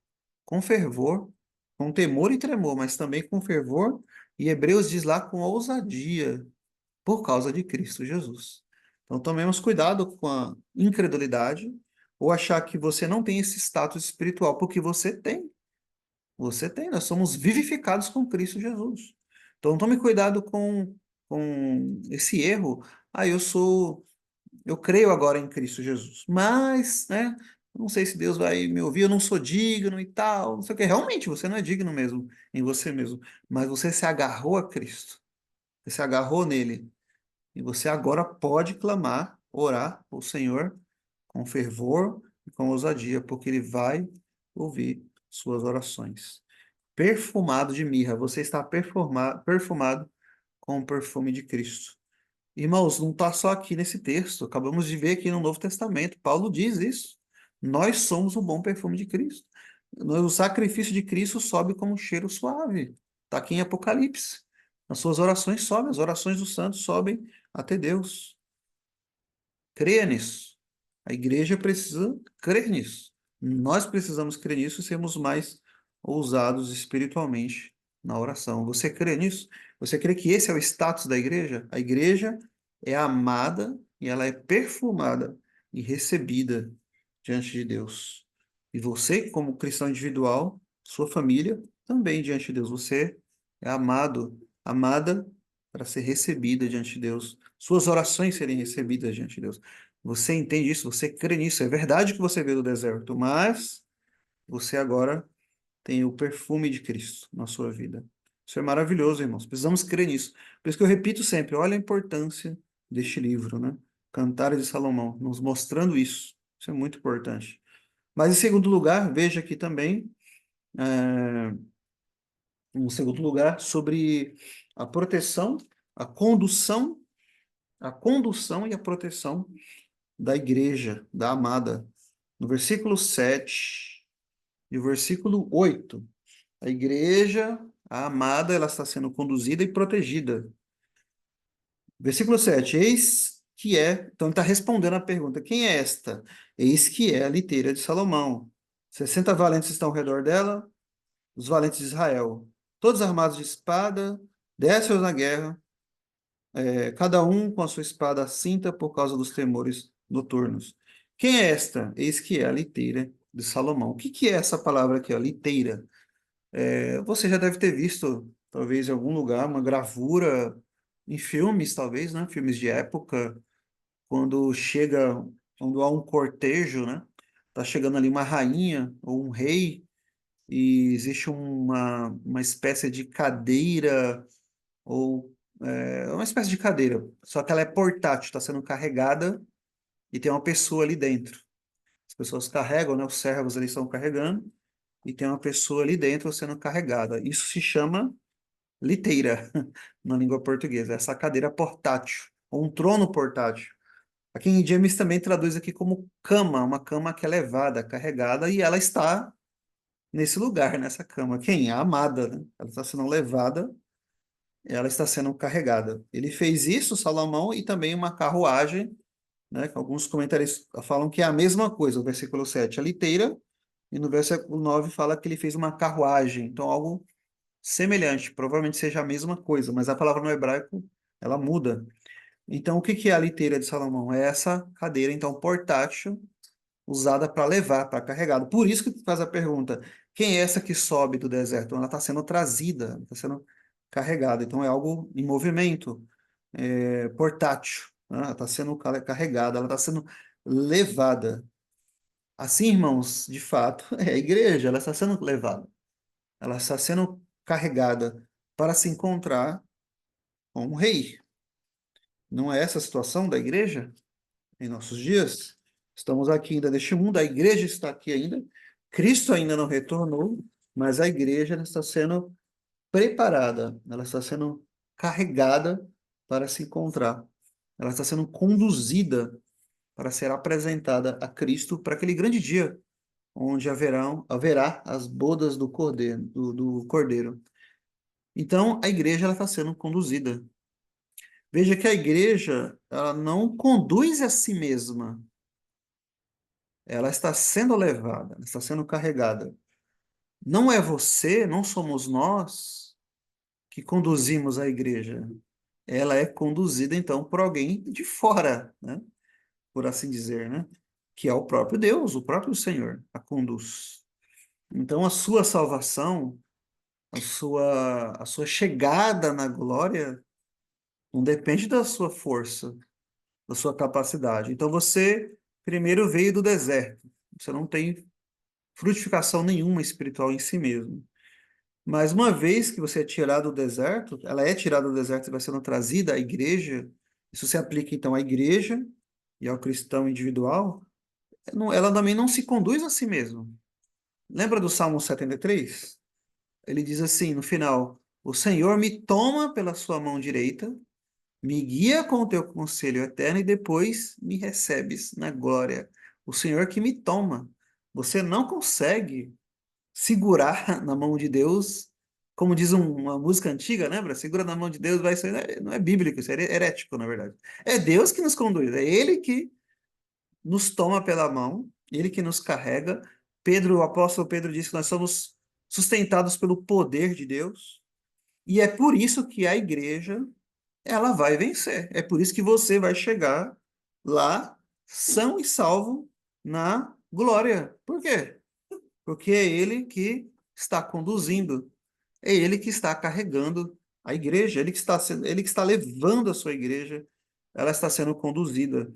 com fervor, com temor e tremor, mas também com fervor, e Hebreus diz lá com ousadia, por causa de Cristo Jesus. Então tomemos cuidado com a incredulidade, ou achar que você não tem esse status espiritual, porque você tem. Você tem, nós somos vivificados com Cristo Jesus. Então tome cuidado com esse erro. Ah, eu creio agora em Cristo Jesus, mas, né, não sei se Deus vai me ouvir, eu não sou digno e tal, não sei o quê. Realmente, você não é digno mesmo, em você mesmo, mas você se agarrou a Cristo, você se agarrou nele, e você agora pode clamar, orar ao Senhor com fervor e com ousadia, porque Ele vai ouvir suas orações. Perfumado de mirra, você está perfumado com o perfume de Cristo. Irmãos, não está só aqui nesse texto, acabamos de ver aqui no Novo Testamento, Paulo diz isso. Nós somos o bom perfume de Cristo. O sacrifício de Cristo sobe como um cheiro suave. Está aqui em Apocalipse. As suas orações sobem, as orações dos santos sobem até Deus. Creia nisso. A igreja precisa crer nisso. Nós precisamos crer nisso e sermos mais ousados espiritualmente na oração. Você crê nisso? Você crê que esse é o status da igreja? A igreja é amada e ela é perfumada e recebida diante de Deus. E você, como cristão individual, sua família, também diante de Deus. Você é amado, amada para ser recebida diante de Deus. Suas orações serem recebidas diante de Deus. Você entende isso? Você crê nisso? É verdade que você veio do deserto, mas você agora tem o perfume de Cristo na sua vida. Isso é maravilhoso, irmãos. Precisamos crer nisso. Por isso que eu repito sempre, olha a importância deste livro, né? Cantares de Salomão, nos mostrando isso. Isso é muito importante. Mas, em segundo lugar, veja aqui também, um segundo lugar, sobre a proteção, a condução, a condução e a proteção da igreja, da amada. No versículo 7 e o versículo 8, a igreja, a amada, ela está sendo conduzida e protegida. Versículo 7, eis que é, então ele está respondendo a pergunta, quem é esta? Eis que é a liteira de Salomão. 60 valentes estão ao redor dela, os valentes de Israel, todos armados de espada, desce-os na guerra, cada um com a sua espada à cinta por causa dos temores noturnos. Quem é esta? Eis que é a liteira de Salomão. O que que é essa palavra aqui, ó, liteira? Você já deve ter visto, talvez em algum lugar, uma gravura em filmes, talvez, né? Filmes de época, quando chega, quando há um cortejo, né? Tá chegando ali uma rainha ou um rei e existe uma espécie de cadeira ou uma espécie de cadeira, só que ela é portátil, está sendo carregada e tem uma pessoa ali dentro. As pessoas carregam, né? Os servos ali estão carregando e tem uma pessoa ali dentro sendo carregada. Isso se chama liteira na língua portuguesa, essa cadeira portátil, ou um trono portátil. Aqui em James também traduz aqui como cama, uma cama que é levada, carregada, e ela está nesse lugar, nessa cama. Quem? A amada, né? Ela está sendo levada, ela está sendo carregada. Ele fez isso, Salomão, e também uma carruagem, né? Que alguns comentaristas falam que é a mesma coisa, o versículo 7, a liteira, e no versículo 9 fala que ele fez uma carruagem, então algo semelhante, provavelmente seja a mesma coisa, mas a palavra no hebraico, ela muda. Então, o que que é a liteira de Salomão? É essa cadeira, então, portátil, usada para levar, para carregado. Por isso que faz a pergunta, quem é essa que sobe do deserto? Ela está sendo trazida, está sendo carregada. Então, é algo em movimento, portátil, né? Ela está sendo carregada, ela está sendo levada. Assim, irmãos, de fato, é a igreja, ela está sendo levada. Ela está sendo carregada para se encontrar com um rei. Não é essa a situação da igreja em nossos dias? Estamos aqui ainda neste mundo, a igreja está aqui ainda, Cristo ainda não retornou, mas a igreja ela está sendo preparada, ela está sendo carregada para se encontrar, ela está sendo conduzida para ser apresentada a Cristo para aquele grande dia, onde haverá as bodas do Cordeiro, do Cordeiro. Então, a igreja ela está sendo conduzida. Veja que a igreja ela não conduz a si mesma, ela está sendo levada, ela está sendo carregada. Não é você, não somos nós que conduzimos a igreja. Ela é conduzida, então, por alguém de fora, né? Por assim dizer, né? Que é o próprio Deus, o próprio Senhor, a conduz. Então, a sua salvação, a sua chegada na glória, não depende da sua força, da sua capacidade. Então, você primeiro veio do deserto. Você não tem frutificação nenhuma espiritual em si mesmo. Mas uma vez que você é tirado do deserto, ela é tirada do deserto e vai sendo trazida à igreja, isso se aplica então à igreja e ao cristão individual, ela também não se conduz a si mesmo. Lembra do Salmo 73? Ele diz assim no final: O Senhor me toma pela sua mão direita, me guia com o teu conselho eterno e depois me recebes na glória. O Senhor que me toma. Você não consegue segurar na mão de Deus, como diz uma música antiga, lembra? Segura na mão de Deus, vai ser, não é bíblico, isso é herético, na verdade. É Deus que nos conduz, é Ele que nos toma pela mão, Ele que nos carrega. O apóstolo Pedro disse que nós somos sustentados pelo poder de Deus. E é por isso que a igreja, ela vai vencer. É por isso que você vai chegar lá são e salvo na glória. Por quê? Porque é Ele que está conduzindo, é Ele que está carregando a igreja, Ele que está levando a sua igreja, ela está sendo conduzida.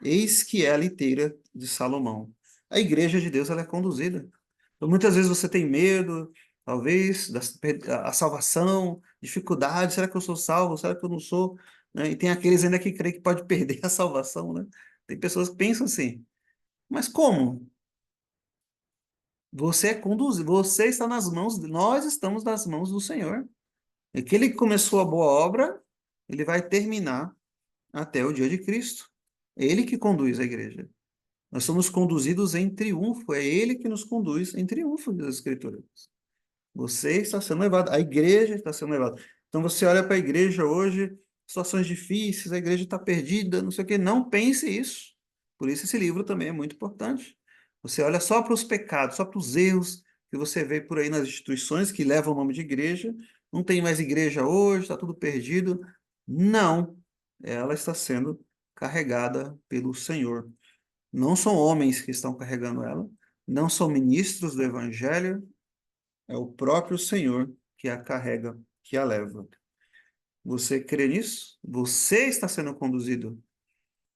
Eis que é a liteira de Salomão. A igreja de Deus ela é conduzida. Então, muitas vezes você tem medo, talvez, a salvação, dificuldade, será que eu sou salvo? Será que eu não sou? Né? E tem aqueles ainda que creem que pode perder a salvação, né? Tem pessoas que pensam assim. Mas como? Você é conduzido, você está nas mãos, nós estamos nas mãos do Senhor. Aquele que começou a boa obra, ele vai terminar até o dia de Cristo. É Ele que conduz a igreja. Nós somos conduzidos em triunfo, é Ele que nos conduz em triunfo das Escrituras. Você está sendo levado, a igreja está sendo levada. Então você olha para a igreja hoje, situações difíceis, a igreja está perdida, não sei o quê. Não pense isso. Por isso esse livro também é muito importante. Você olha só para os pecados, só para os erros que você vê por aí nas instituições que levam o nome de igreja. Não tem mais igreja hoje, está tudo perdido. Não, ela está sendo carregada pelo Senhor. Não são homens que estão carregando ela, não são ministros do evangelho, é o próprio Senhor que a carrega, que a leva. Você crê nisso? Você está sendo conduzido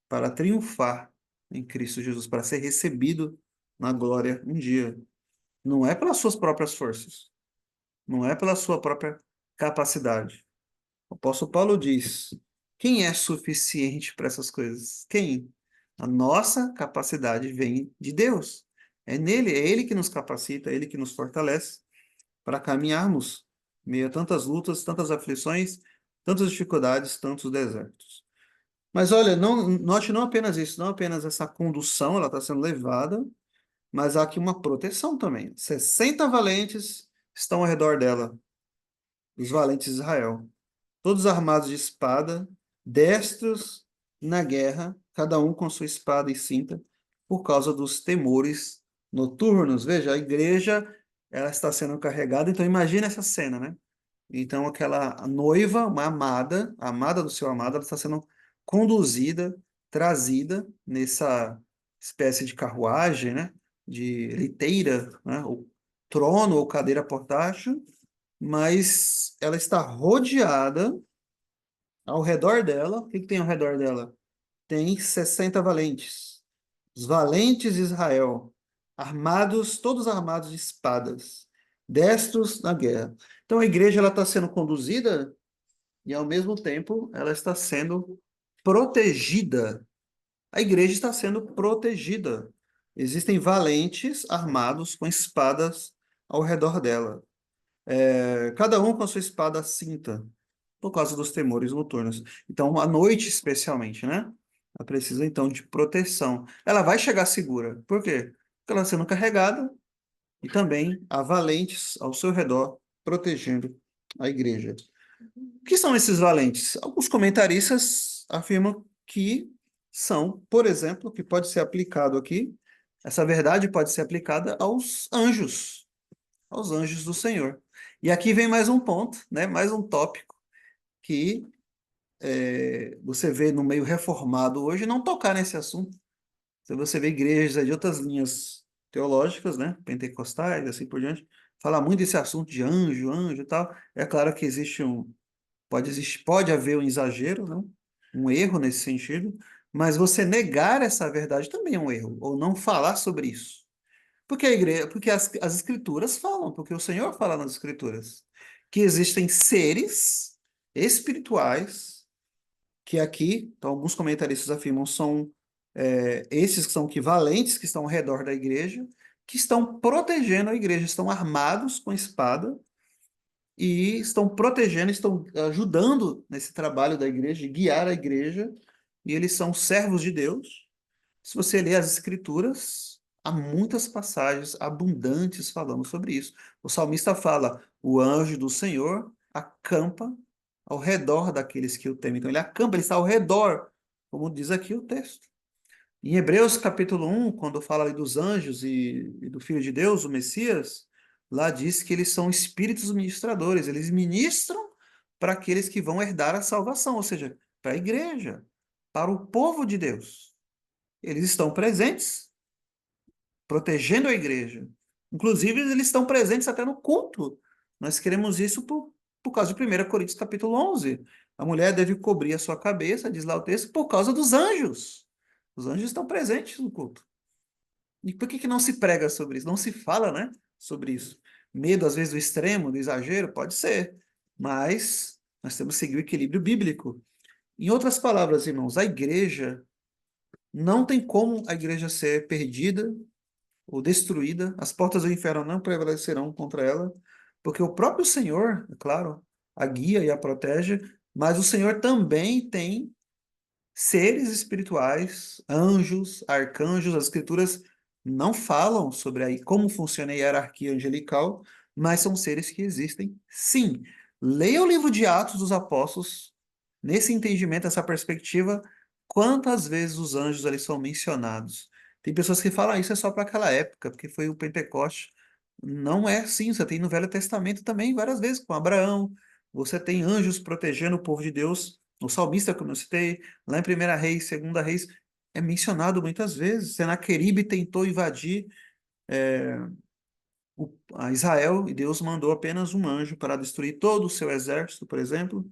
para triunfar em Cristo Jesus, para ser recebido na glória um dia. Não é pelas suas próprias forças, não é pela sua própria capacidade. O apóstolo Paulo diz: quem é suficiente para essas coisas? Quem? A nossa capacidade vem de Deus. É nele, é Ele que nos capacita, é Ele que nos fortalece para caminharmos em meio a tantas lutas, tantas aflições, tantas dificuldades, tantos desertos. Mas olha, note não apenas isso, não apenas essa condução, ela está sendo levada, mas há aqui uma proteção também. 60 valentes estão ao redor dela, os valentes de Israel, todos armados de espada, destros na guerra, cada um com sua espada e cinta, por causa dos temores noturnos. Veja, a igreja ela está sendo carregada, então imagina essa cena, né? Então aquela noiva, uma amada, a amada do seu amado, ela está sendo conduzida, trazida nessa espécie de carruagem, né? De liteira, né? Ou trono ou cadeira portátil, mas ela está rodeada ao redor dela. O que que tem ao redor dela? Tem 60 valentes. Os valentes de Israel, armados, todos armados de espadas, destros na guerra. Então a igreja ela está sendo conduzida e ao mesmo tempo ela está sendo protegida. A igreja está sendo protegida. Existem valentes armados com espadas ao redor dela. Cada um com a sua espada à cinta, por causa dos temores noturnos. Então, à noite especialmente, né? Ela precisa então de proteção. Ela vai chegar segura. Por quê? Porque ela está sendo carregada e também há valentes ao seu redor protegendo a igreja. O que são esses valentes? Alguns comentaristas afirmam que são, por exemplo, que pode ser aplicado aqui, essa verdade pode ser aplicada aos anjos do Senhor. E aqui vem mais um ponto, né? Mais um tópico que você vê no meio reformado hoje não tocar nesse assunto. Se você vê igrejas de outras linhas teológicas, né, pentecostais, assim por diante, falar muito desse assunto de anjo, anjo e tal. É claro que pode haver um exagero, não? Um erro nesse sentido, mas você negar essa verdade também é um erro, ou não falar sobre isso. Porque a igreja, porque as escrituras falam, porque o Senhor fala nas escrituras que existem seres espirituais que aqui, então, alguns comentaristas afirmam, são esses que são equivalentes, que estão ao redor da igreja, que estão protegendo a igreja, estão armados com espada e estão protegendo, estão ajudando nesse trabalho da igreja, de guiar a igreja, e eles são servos de Deus. Se você ler as escrituras, há muitas passagens abundantes falando sobre isso. O salmista fala: o anjo do Senhor acampa ao redor daqueles que o temem. Então, ele acampa, ele está ao redor, como diz aqui o texto. Em Hebreus capítulo 1, quando fala ali dos anjos e do Filho de Deus, o Messias, lá diz que eles são espíritos ministradores, eles ministram para aqueles que vão herdar a salvação, ou seja, para a igreja, para o povo de Deus. Eles estão presentes, protegendo a igreja. Inclusive, eles estão presentes até no culto. Nós queremos isso por causa de 1 Coríntios capítulo 11. A mulher deve cobrir a sua cabeça, diz lá o texto, por causa dos anjos. Os anjos estão presentes no culto. E por que não se prega sobre isso? Não se fala, né, sobre isso. Medo, às vezes, do extremo, do exagero, pode ser. Mas nós temos que seguir o equilíbrio bíblico. Em outras palavras, irmãos, a igreja, não tem como a igreja ser perdida ou destruída, as portas do inferno não prevalecerão contra ela, porque o próprio Senhor, é claro, a guia e a protege, mas o Senhor também tem seres espirituais, anjos, arcanjos. As escrituras não falam sobre aí como funciona a hierarquia angelical, mas são seres que existem, sim. Leia o livro de Atos dos Apóstolos, nesse entendimento, essa perspectiva, quantas vezes os anjos ali são mencionados. Tem pessoas que falam, isso é só para aquela época, porque foi o Pentecoste. Não é assim, você tem no Velho Testamento também várias vezes, com Abraão, você tem anjos protegendo o povo de Deus, o salmista, como eu citei, lá em 1 Reis, 2 Reis, é mencionado muitas vezes. Senaqueribe tentou invadir a Israel e Deus mandou apenas um anjo para destruir todo o seu exército, por exemplo.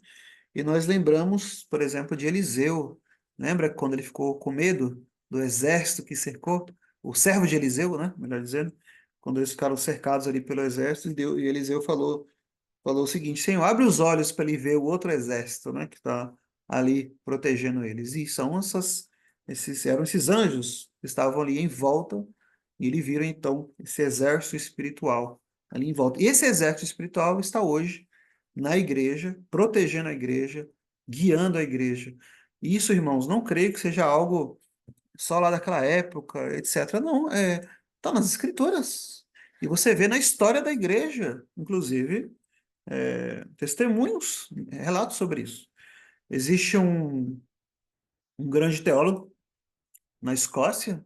E nós lembramos, por exemplo, de Eliseu. Lembra quando ele ficou com medo do exército que cercou? O servo de Eliseu, né? Melhor dizendo, quando eles ficaram cercados ali pelo exército, e Eliseu falou o seguinte: Senhor, abre os olhos para ele ver o outro exército, né, que está ali protegendo eles. E são eram esses anjos que estavam ali em volta, e ele viram então esse exército espiritual ali em volta. E esse exército espiritual está hoje na igreja, protegendo a igreja, guiando a igreja. E isso, irmãos, não creio que seja algo só lá daquela época, etc. Não, tá nas escrituras. E você vê na história da igreja, inclusive, testemunhos, relatos sobre isso. Existe um grande teólogo na Escócia,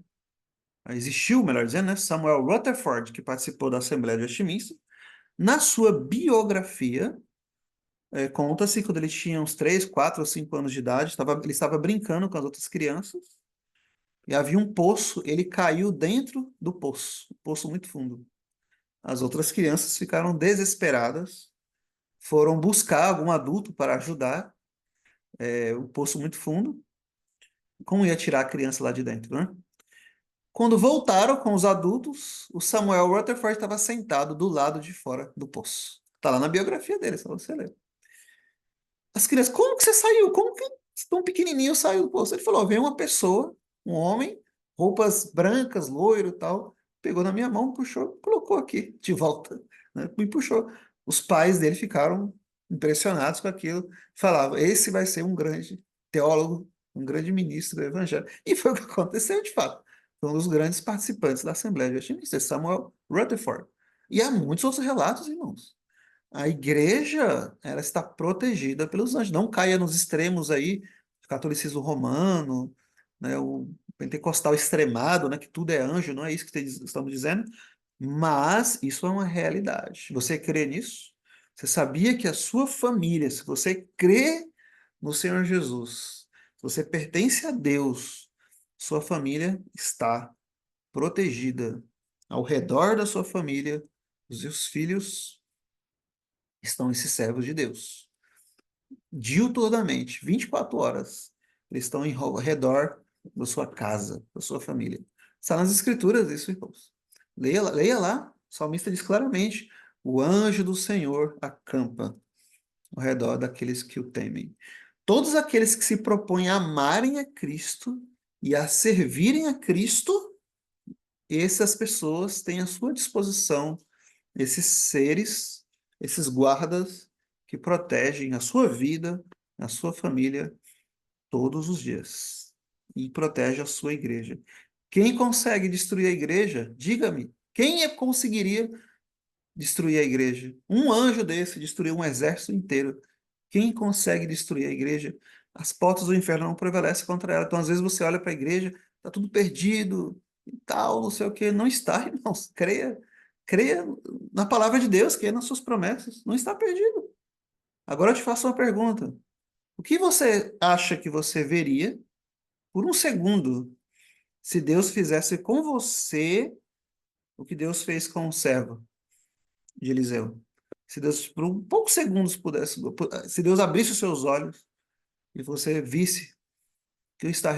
existiu, melhor dizendo, né, Samuel Rutherford, que participou da Assembleia de Westminster. Na sua biografia, conta-se que quando ele tinha uns 3, 4 ou 5 anos de idade, ele estava brincando com as outras crianças, e havia um poço, ele caiu dentro do poço, um poço muito fundo. As outras crianças ficaram desesperadas, foram buscar algum adulto para ajudar, o poço muito fundo. Como ia tirar a criança lá de dentro, né? Quando voltaram com os adultos, o Samuel Rutherford estava sentado do lado de fora do poço. Está lá na biografia dele, só você ler. As crianças, como que você saiu? Como que tão pequenininho saiu do poço? Ele falou, veio uma pessoa, um homem, roupas brancas, loiro e tal, pegou na minha mão, puxou, colocou aqui, de volta, né? Me puxou. Os pais dele ficaram impressionados com aquilo, falavam, esse vai ser um grande teólogo, um grande ministro do evangelho. E foi o que aconteceu, de fato. Foi um dos grandes participantes da Assembleia de Westminster, Samuel Rutherford. E há muitos outros relatos, irmãos. A igreja, ela está protegida pelos anjos. Não caia nos extremos aí, catolicismo romano, né, o pentecostal extremado, né, que tudo é anjo, não é isso que estamos dizendo, mas isso é uma realidade. Você crê nisso? Você sabia que a sua família, se você crê no Senhor Jesus, se você pertence a Deus, sua família está protegida. Ao redor da sua família, os seus filhos estão esses servos de Deus. Diuturnamente, 24 horas, eles estão ao redor da sua casa, da sua família. Está nas Escrituras isso, irmãos. Leia lá, o salmista diz claramente: o anjo do Senhor acampa ao redor daqueles que o temem. Todos aqueles que se propõem a amarem a Cristo e a servirem a Cristo, essas pessoas têm à sua disposição esses seres, esses guardas que protegem a sua vida, a sua família, todos os dias. E protege a sua igreja. Quem consegue destruir a igreja? Diga-me. Quem conseguiria destruir a igreja? Um anjo desse destruiu um exército inteiro. Quem consegue destruir a igreja? As portas do inferno não prevalecem contra ela. Então, às vezes, você olha para a igreja, está tudo perdido e tal, não sei o quê. Não está, irmãos. Creia na palavra de Deus, creia nas suas promessas. Não está perdido. Agora eu te faço uma pergunta. O que você acha que você veria por um segundo se Deus fizesse com você o que Deus fez com o servo de Eliseu? Se Deus, por um poucos segundos, pudesse, se Deus abrisse os seus olhos e você visse o que está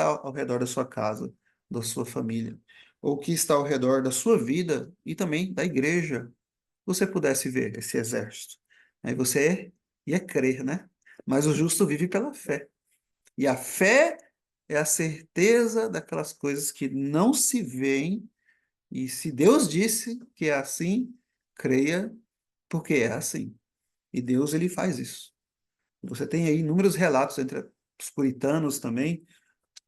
ao redor da sua casa, da sua família, ou o que está ao redor da sua vida e também da igreja, você pudesse ver esse exército. Aí você ia crer, né? Mas o justo vive pela fé. E a fé é a certeza daquelas coisas que não se veem, e se Deus disse que é assim, creia, porque é assim. E Deus, ele faz isso. Você tem aí inúmeros relatos entre os puritanos também,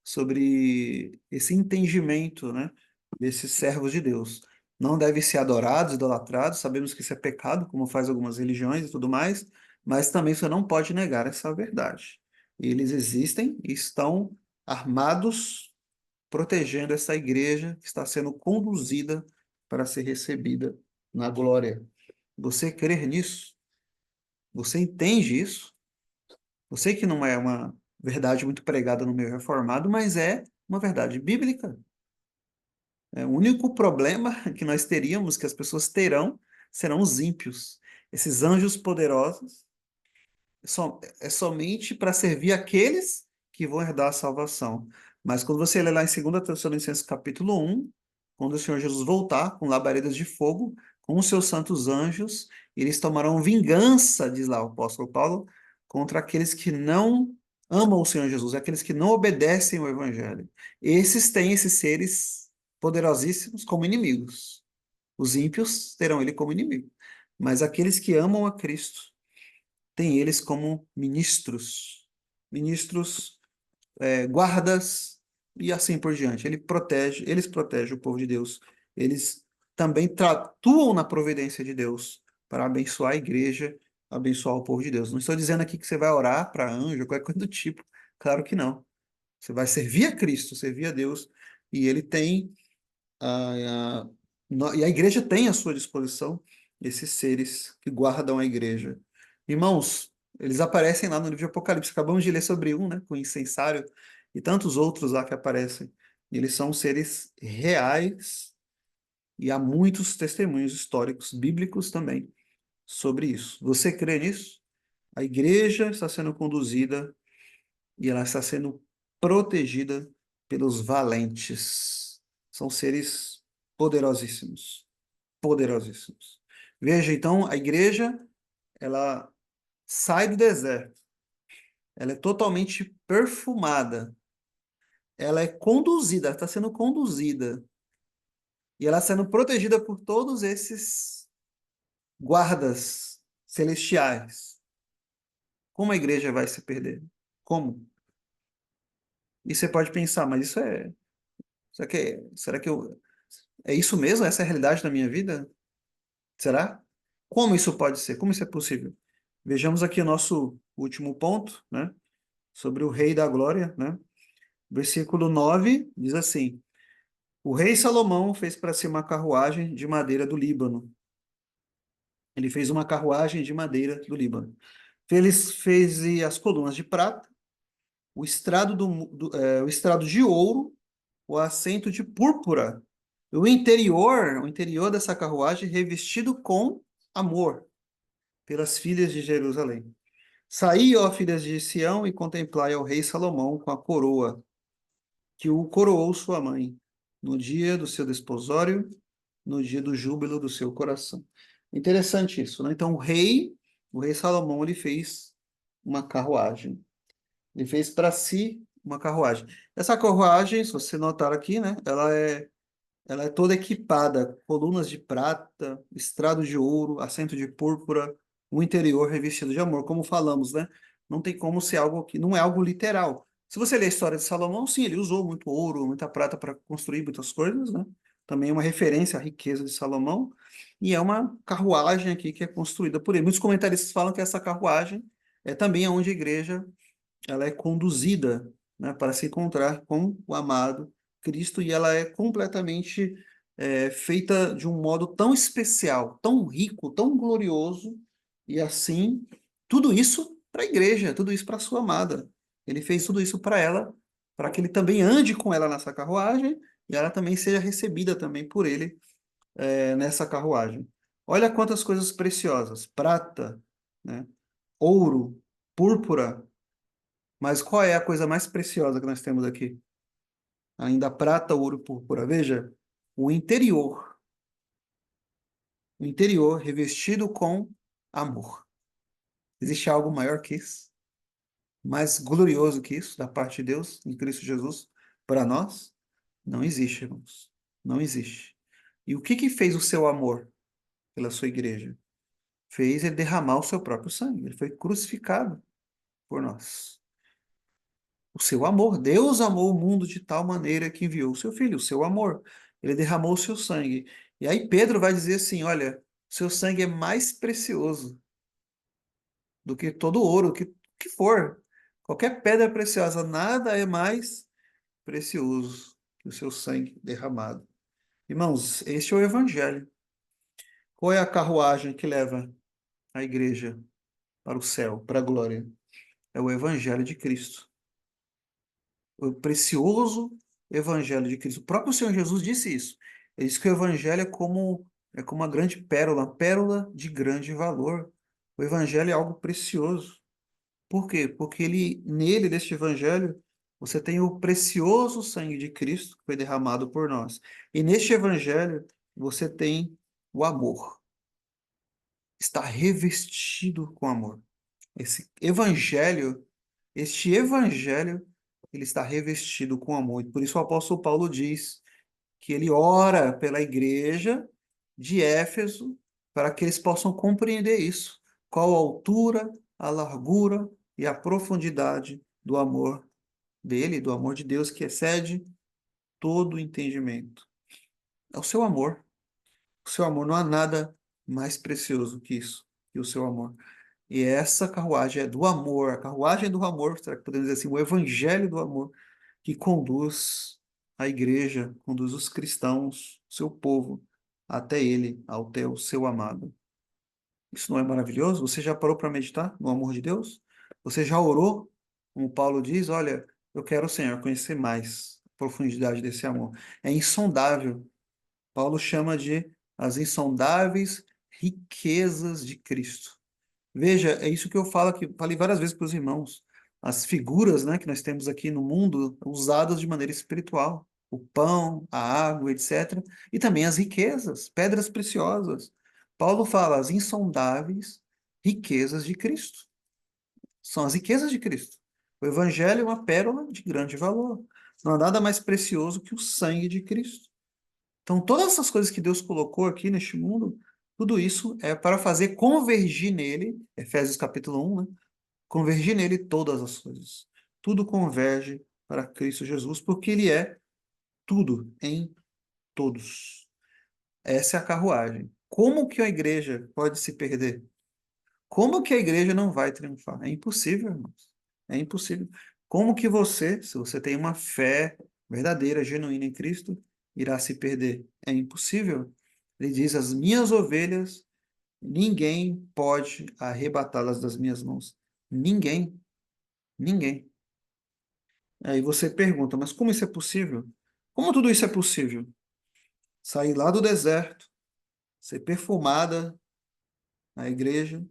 sobre esse entendimento, né, desses servos de Deus. Não devem ser adorados, idolatrados, sabemos que isso é pecado, como faz algumas religiões e tudo mais, mas também você não pode negar essa verdade. Eles existem e estão armados, protegendo essa igreja que está sendo conduzida para ser recebida na glória. Você crê nisso? Você entende isso? Eu sei que não é uma verdade muito pregada no meio reformado, mas é uma verdade bíblica. O único problema que nós teríamos, que as pessoas terão, serão os ímpios. Esses anjos poderosos é somente para servir aqueles que vão herdar a salvação. Mas quando você lê lá em 2 Tessalonicenses capítulo 1, quando o Senhor Jesus voltar com labaredas de fogo, com os seus santos anjos, eles tomarão vingança, diz lá o apóstolo Paulo, contra aqueles que não amam o Senhor Jesus, aqueles que não obedecem o evangelho. Esses têm esses seres poderosíssimos como inimigos. Os ímpios terão ele como inimigo. Mas aqueles que amam a Cristo, tem eles como ministros, ministros, guardas e assim por diante. Eles protegem o povo de Deus. Eles também atuam na providência de Deus para abençoar a igreja, abençoar o povo de Deus. Não estou dizendo aqui que você vai orar para anjo, qualquer coisa do tipo. Claro que não. Você vai servir a Cristo, servir a Deus, e ele tem e a igreja tem à sua disposição esses seres que guardam a igreja. Irmãos, eles aparecem lá no livro de Apocalipse. Acabamos de ler sobre um, né, com o incensário, e tantos outros lá que aparecem. Eles são seres reais, e há muitos testemunhos históricos, bíblicos também, sobre isso. Você crê nisso? A igreja está sendo conduzida e ela está sendo protegida pelos valentes. São seres poderosíssimos, poderosíssimos. Veja, então, a igreja, ela sai do deserto, ela é totalmente perfumada, ela é conduzida, ela está sendo conduzida, e ela sendo protegida por todos esses guardas celestiais. Como a igreja vai se perder? Como? E você pode pensar, mas é isso mesmo? Essa é a realidade da minha vida? Será? Como isso pode ser? Como isso é possível? Vejamos aqui o nosso último ponto, né? Sobre o Rei da Glória, né? Versículo 9 diz assim: O rei Salomão fez para si uma carruagem de madeira do Líbano. Ele fez uma carruagem de madeira do Líbano. Fez as colunas de prata, o estrado de ouro, o assento de púrpura. O interior dessa carruagem revestido com amor pelas filhas de Jerusalém. Saí, ó filhas de Sião, e contemplai ao rei Salomão com a coroa, que o coroou sua mãe, no dia do seu desposório, no dia do júbilo do seu coração. Interessante isso, né? Então, o rei Salomão, ele fez uma carruagem. Ele fez para si uma carruagem. Essa carruagem, se você notar aqui, né? Ela é toda equipada, colunas de prata, estrado de ouro, assento de púrpura, o interior revestido de amor, como falamos, né? Não tem como ser algo que não é algo literal. Se você ler a história de Salomão, sim, ele usou muito ouro, muita prata para construir muitas coisas, né? Também é uma referência à riqueza de Salomão, e é uma carruagem aqui que é construída por ele. Muitos comentaristas falam que essa carruagem é também onde a igreja ela é conduzida, né, para se encontrar com o amado Cristo, e ela é completamente feita de um modo tão especial, tão rico, tão glorioso, e assim, tudo isso para a igreja, tudo isso para a sua amada. Ele fez tudo isso para ela, para que ele também ande com ela nessa carruagem, e ela também seja recebida também por ele nessa carruagem. Olha quantas coisas preciosas: prata, né? Ouro, púrpura. Mas qual é a coisa mais preciosa que nós temos aqui? Ainda prata, ouro, púrpura. Veja, o interior. O interior revestido com amor. Existe algo maior que isso? Mais glorioso que isso da parte de Deus em Cristo Jesus para nós? Não existe, irmãos. Não existe. E o que que fez o seu amor pela sua igreja? Fez ele derramar o seu próprio sangue. Ele foi crucificado por nós. O seu amor. Deus amou o mundo de tal maneira que enviou o seu filho, o seu amor. Ele derramou o seu sangue. E aí Pedro vai dizer assim: olha, seu sangue é mais precioso do que todo ouro, que for. Qualquer pedra preciosa, nada é mais precioso que o seu sangue derramado. Irmãos, este é o evangelho. Qual é a carruagem que leva a igreja para o céu, para a glória? É o evangelho de Cristo. O precioso evangelho de Cristo. O próprio Senhor Jesus disse isso. Ele disse que o evangelho é como uma grande pérola, uma pérola de grande valor. O evangelho é algo precioso. Por quê? Porque nele, deste evangelho, você tem o precioso sangue de Cristo que foi derramado por nós. E neste evangelho, você tem o amor. Está revestido com amor. Este evangelho, ele está revestido com amor. E por isso o apóstolo Paulo diz que ele ora pela igreja de Éfeso para que eles possam compreender isso. Qual a altura, a largura e a profundidade do amor dele, do amor de Deus que excede todo o entendimento. É o seu amor. O seu amor, não há nada mais precioso que isso, que o seu amor. E essa carruagem é do amor, a carruagem do amor, será que podemos dizer assim, o evangelho do amor, que conduz a igreja, conduz os cristãos, seu povo, até ele, até o seu amado. Isso não é maravilhoso? Você já parou para meditar no amor de Deus? Você já orou? Como Paulo diz, olha, eu quero, Senhor, conhecer mais a profundidade desse amor. É insondável. Paulo chama de as insondáveis riquezas de Cristo. Veja, é isso que eu falo aqui, falei várias vezes para os irmãos. As figuras, né, que nós temos aqui no mundo, usadas de maneira espiritual. O pão, a água, etc. E também as riquezas, pedras preciosas. Paulo fala as insondáveis riquezas de Cristo. São as riquezas de Cristo. O evangelho é uma pérola de grande valor. Não há nada mais precioso que o sangue de Cristo. Então, todas essas coisas que Deus colocou aqui neste mundo, tudo isso é para fazer convergir nele, Efésios capítulo 1, né? Convergir nele todas as coisas. Tudo converge para Cristo Jesus, porque ele é tudo em todos. Essa é a carruagem. Como que a igreja pode se perder? Como que a igreja não vai triunfar? É impossível, irmãos. É impossível. Como que você, se você tem uma fé verdadeira, genuína em Cristo, irá se perder? É impossível. Ele diz: as minhas ovelhas, ninguém pode arrebatá-las das minhas mãos. Ninguém, ninguém. Aí você pergunta: mas como isso é possível? Como tudo isso é possível? Sair lá do deserto, ser perfumada na igreja,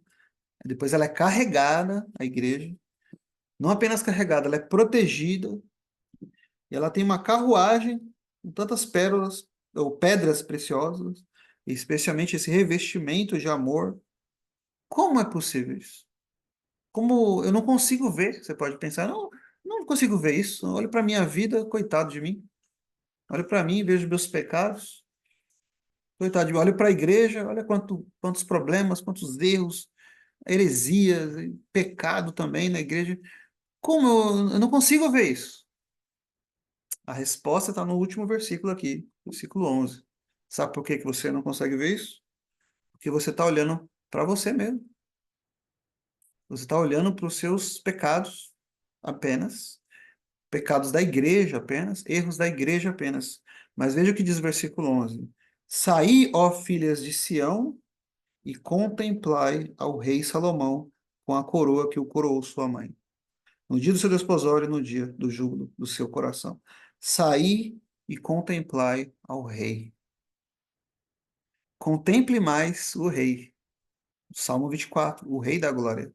depois ela é carregada à igreja. Não apenas carregada, ela é protegida, e ela tem uma carruagem com tantas pérolas ou pedras preciosas, e especialmente esse revestimento de amor. Como é possível isso? Como eu não consigo ver, você pode pensar, não, não consigo ver isso. Olha para a minha vida, coitado de mim. Olha para mim, vejo meus pecados. Coitado de mim. Olha para a igreja, olha quantos problemas, quantos erros, heresias, pecado também na igreja. Como eu não consigo ver isso? A resposta está no último versículo aqui, versículo 11. Sabe por que que você não consegue ver isso? Porque você está olhando para você mesmo. Você está olhando para os seus pecados apenas, pecados da igreja apenas, erros da igreja apenas. Mas veja o que diz o versículo 11: Saí, ó filhas de Sião, e contemplai ao rei Salomão com a coroa que o coroou sua mãe. No dia do seu desposório, no dia do júbilo do seu coração. Saí e contemplai ao rei. Contemple mais o rei. Salmo 24, o rei da glória.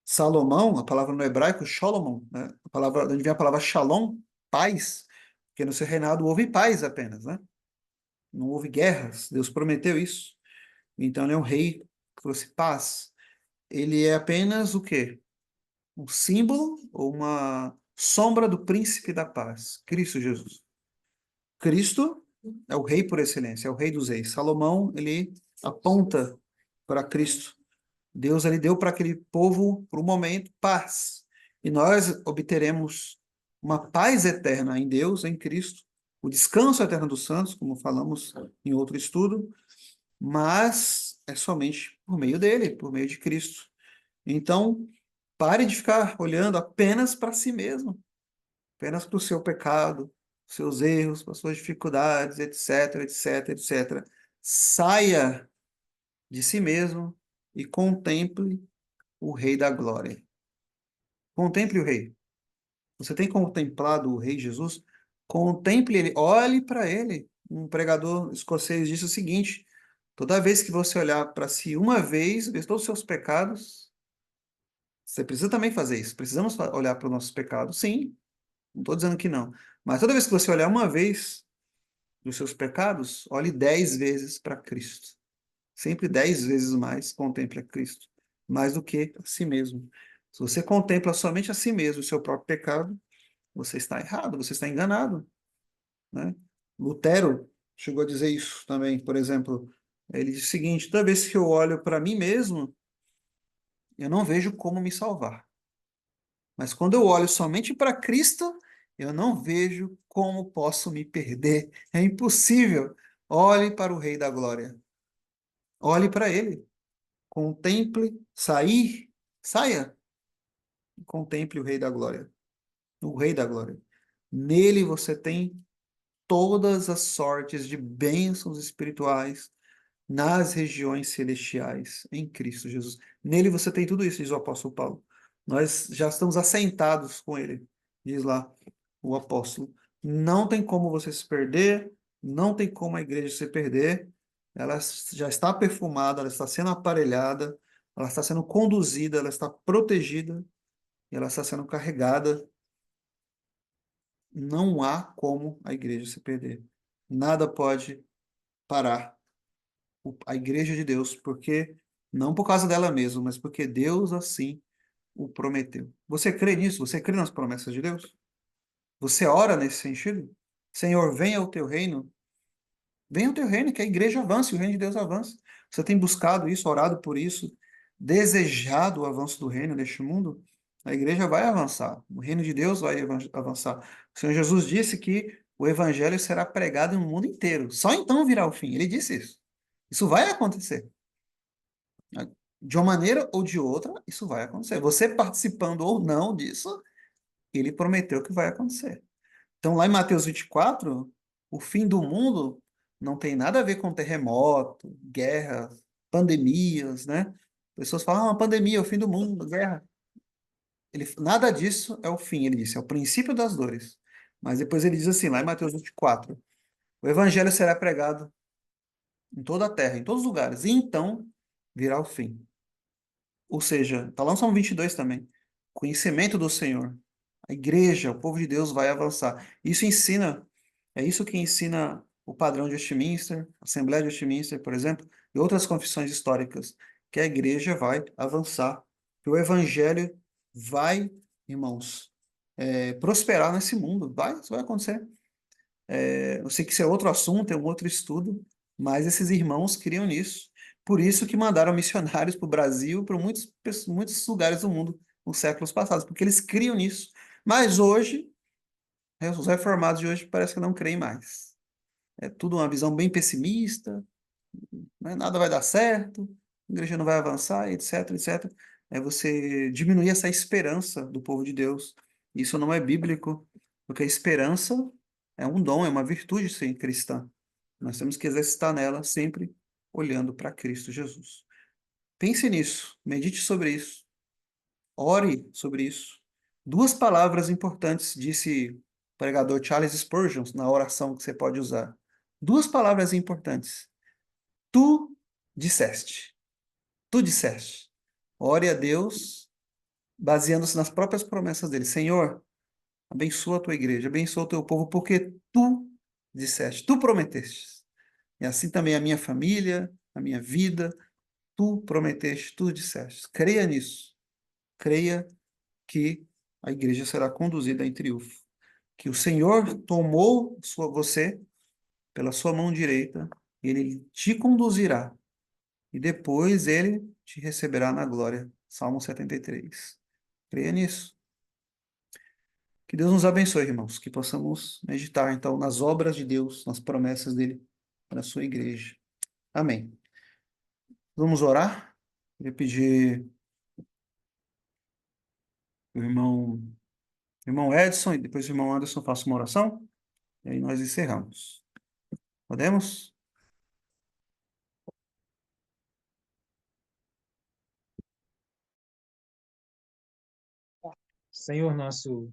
Salomão, a palavra no hebraico, Sholomon, né? A palavra, de onde vem a palavra shalom, paz, porque no seu reinado houve paz apenas, né? Não houve guerras, Deus prometeu isso. Então ele é um rei que trouxe paz. Ele é apenas o quê? Um símbolo ou uma sombra do príncipe da paz, Cristo Jesus. Cristo é o rei por excelência, é o rei dos reis. Salomão, ele aponta para Cristo. Deus ele deu para aquele povo, por um momento, paz. E nós obteremos uma paz eterna em Deus, em Cristo, o descanso eterno dos santos, como falamos em outro estudo, mas é somente por meio dele, por meio de Cristo. Então, pare de ficar olhando apenas para si mesmo, apenas para o seu pecado, seus erros, para suas dificuldades, etc, etc, etc. Saia de si mesmo e contemple o Rei da Glória. Contemple o Rei. Você tem contemplado o Rei Jesus? Contemple ele, olhe para ele. Um pregador escocês disse o seguinte: toda vez que você olhar para si uma vez, ver todos os seus pecados, você precisa também fazer isso. Precisamos olhar para os nossos pecados, sim. Não estou dizendo que não. Mas toda vez que você olhar uma vez dos seus pecados, olhe 10 vezes para Cristo. Sempre 10 vezes mais contemple a Cristo, mais do que a si mesmo. Se você contempla somente a si mesmo, o seu próprio pecado, você está errado, você está enganado, né? Lutero chegou a dizer isso também, por exemplo. Ele diz o seguinte: toda vez que eu olho para mim mesmo, eu não vejo como me salvar. Mas quando eu olho somente para Cristo, eu não vejo como posso me perder. É impossível. Olhe para o Rei da Glória. Olhe para ele. Contemple, saia e contemple o Rei da Glória. O Rei da Glória. Nele você tem todas as sortes de bênçãos espirituais nas regiões celestiais, em Cristo Jesus. Nele você tem tudo isso, diz o apóstolo Paulo. Nós já estamos assentados com ele, diz lá o apóstolo. Não tem como você se perder, não tem como a igreja se perder. Ela já está perfumada, ela está sendo aparelhada, ela está sendo conduzida, ela está protegida, e ela está sendo carregada. Não há como a igreja se perder. Nada pode parar a igreja de Deus, porque não por causa dela mesma, mas porque Deus assim o prometeu. Você crê nisso? Você crê nas promessas de Deus? Você ora nesse sentido? Senhor, venha o teu reino. Venha o teu reino, que a igreja avance, o reino de Deus avance. Você tem buscado isso, orado por isso, desejado o avanço do reino neste mundo? A igreja vai avançar, o reino de Deus vai avançar. O Senhor Jesus disse que o evangelho será pregado no mundo inteiro. Só então virá o fim. Ele disse isso. Isso vai acontecer. De uma maneira ou de outra, isso vai acontecer. Você participando ou não disso, ele prometeu que vai acontecer. Então, lá em Mateus 24, o fim do mundo não tem nada a ver com terremoto, guerra, pandemias, né? Pessoas falam, ah, pandemia, é o fim do mundo, guerra. Nada disso é o fim, ele disse, é o princípio das dores. Mas depois ele diz assim, lá em Mateus 24, o evangelho será pregado em toda a terra, em todos os lugares, e então virá o fim. Ou seja, está lá no Salmo 22 também. Conhecimento do Senhor. A igreja, o povo de Deus vai avançar. Isso ensina, é isso que ensina o padrão de Westminster, a Assembleia de Westminster, por exemplo, e outras confissões históricas, que a igreja vai avançar, que o evangelho vai, irmãos, prosperar nesse mundo. Vai, isso vai acontecer. Eu sei que isso é outro assunto, é um outro estudo, mas esses irmãos criam nisso. Por isso que mandaram missionários para o Brasil, para muitos lugares do mundo nos séculos passados, porque eles criam nisso. Mas hoje, os reformados de hoje parece que não creem mais. É tudo uma visão bem pessimista, né? Nada vai dar certo, a igreja não vai avançar, etc, etc. É você diminuir essa esperança do povo de Deus. Isso não é bíblico. Porque a esperança é um dom, é uma virtude ser cristã. Nós temos que exercitar nela sempre olhando para Cristo Jesus. Pense nisso, medite sobre isso, ore sobre isso. Duas palavras importantes, disse o pregador Charles Spurgeon na oração que você pode usar. Duas palavras importantes. Tu disseste. Tu disseste. Ore a Deus baseando-se nas próprias promessas dele. Senhor, abençoa a tua igreja, abençoa o teu povo, porque tu disseste, tu prometeste. E assim também a minha família, a minha vida, tu prometeste, tu disseste. Creia nisso. Creia que a igreja será conduzida em triunfo. Que o Senhor tomou você pela sua mão direita, ele te conduzirá e depois ele te receberá na glória. Salmo 73. Creia nisso. Que Deus nos abençoe, irmãos, que possamos meditar, então, nas obras de Deus, nas promessas dele para a sua igreja. Amém. Vamos orar? Queria pedir o irmão Edson e depois o irmão Anderson faça uma oração, e aí nós encerramos. Podemos? Senhor, nosso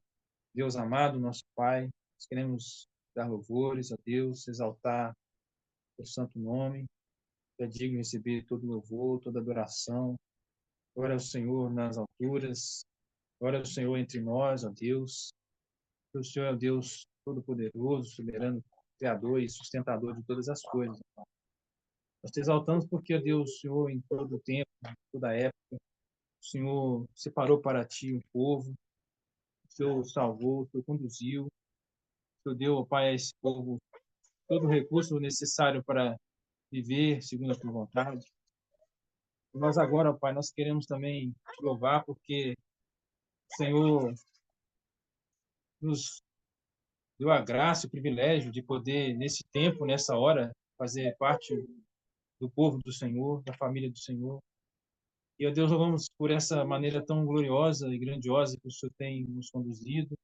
Deus amado, nosso Pai, nós queremos dar louvores a Deus, exaltar o santo nome, que é digno de receber todo louvor, toda adoração. Glória ao Senhor nas alturas, glória ao Senhor entre nós, ó Deus. O Senhor é o Deus todo-poderoso, soberano, criador e sustentador de todas as coisas. Nós te exaltamos porque, ó Deus, o Senhor, em todo o tempo, em toda a época, o Senhor separou para ti um povo, o Senhor salvou, o Senhor conduziu, o Senhor deu, ó Pai, a esse povo todo o recurso necessário para viver segundo a tua vontade. Nós agora, Pai, nós queremos também te louvar porque o Senhor nos deu a graça e o privilégio de poder, nesse tempo, nessa hora, fazer parte do povo do Senhor, da família do Senhor. E, ó Deus, louvamos por essa maneira tão gloriosa e grandiosa que o Senhor tem nos conduzido.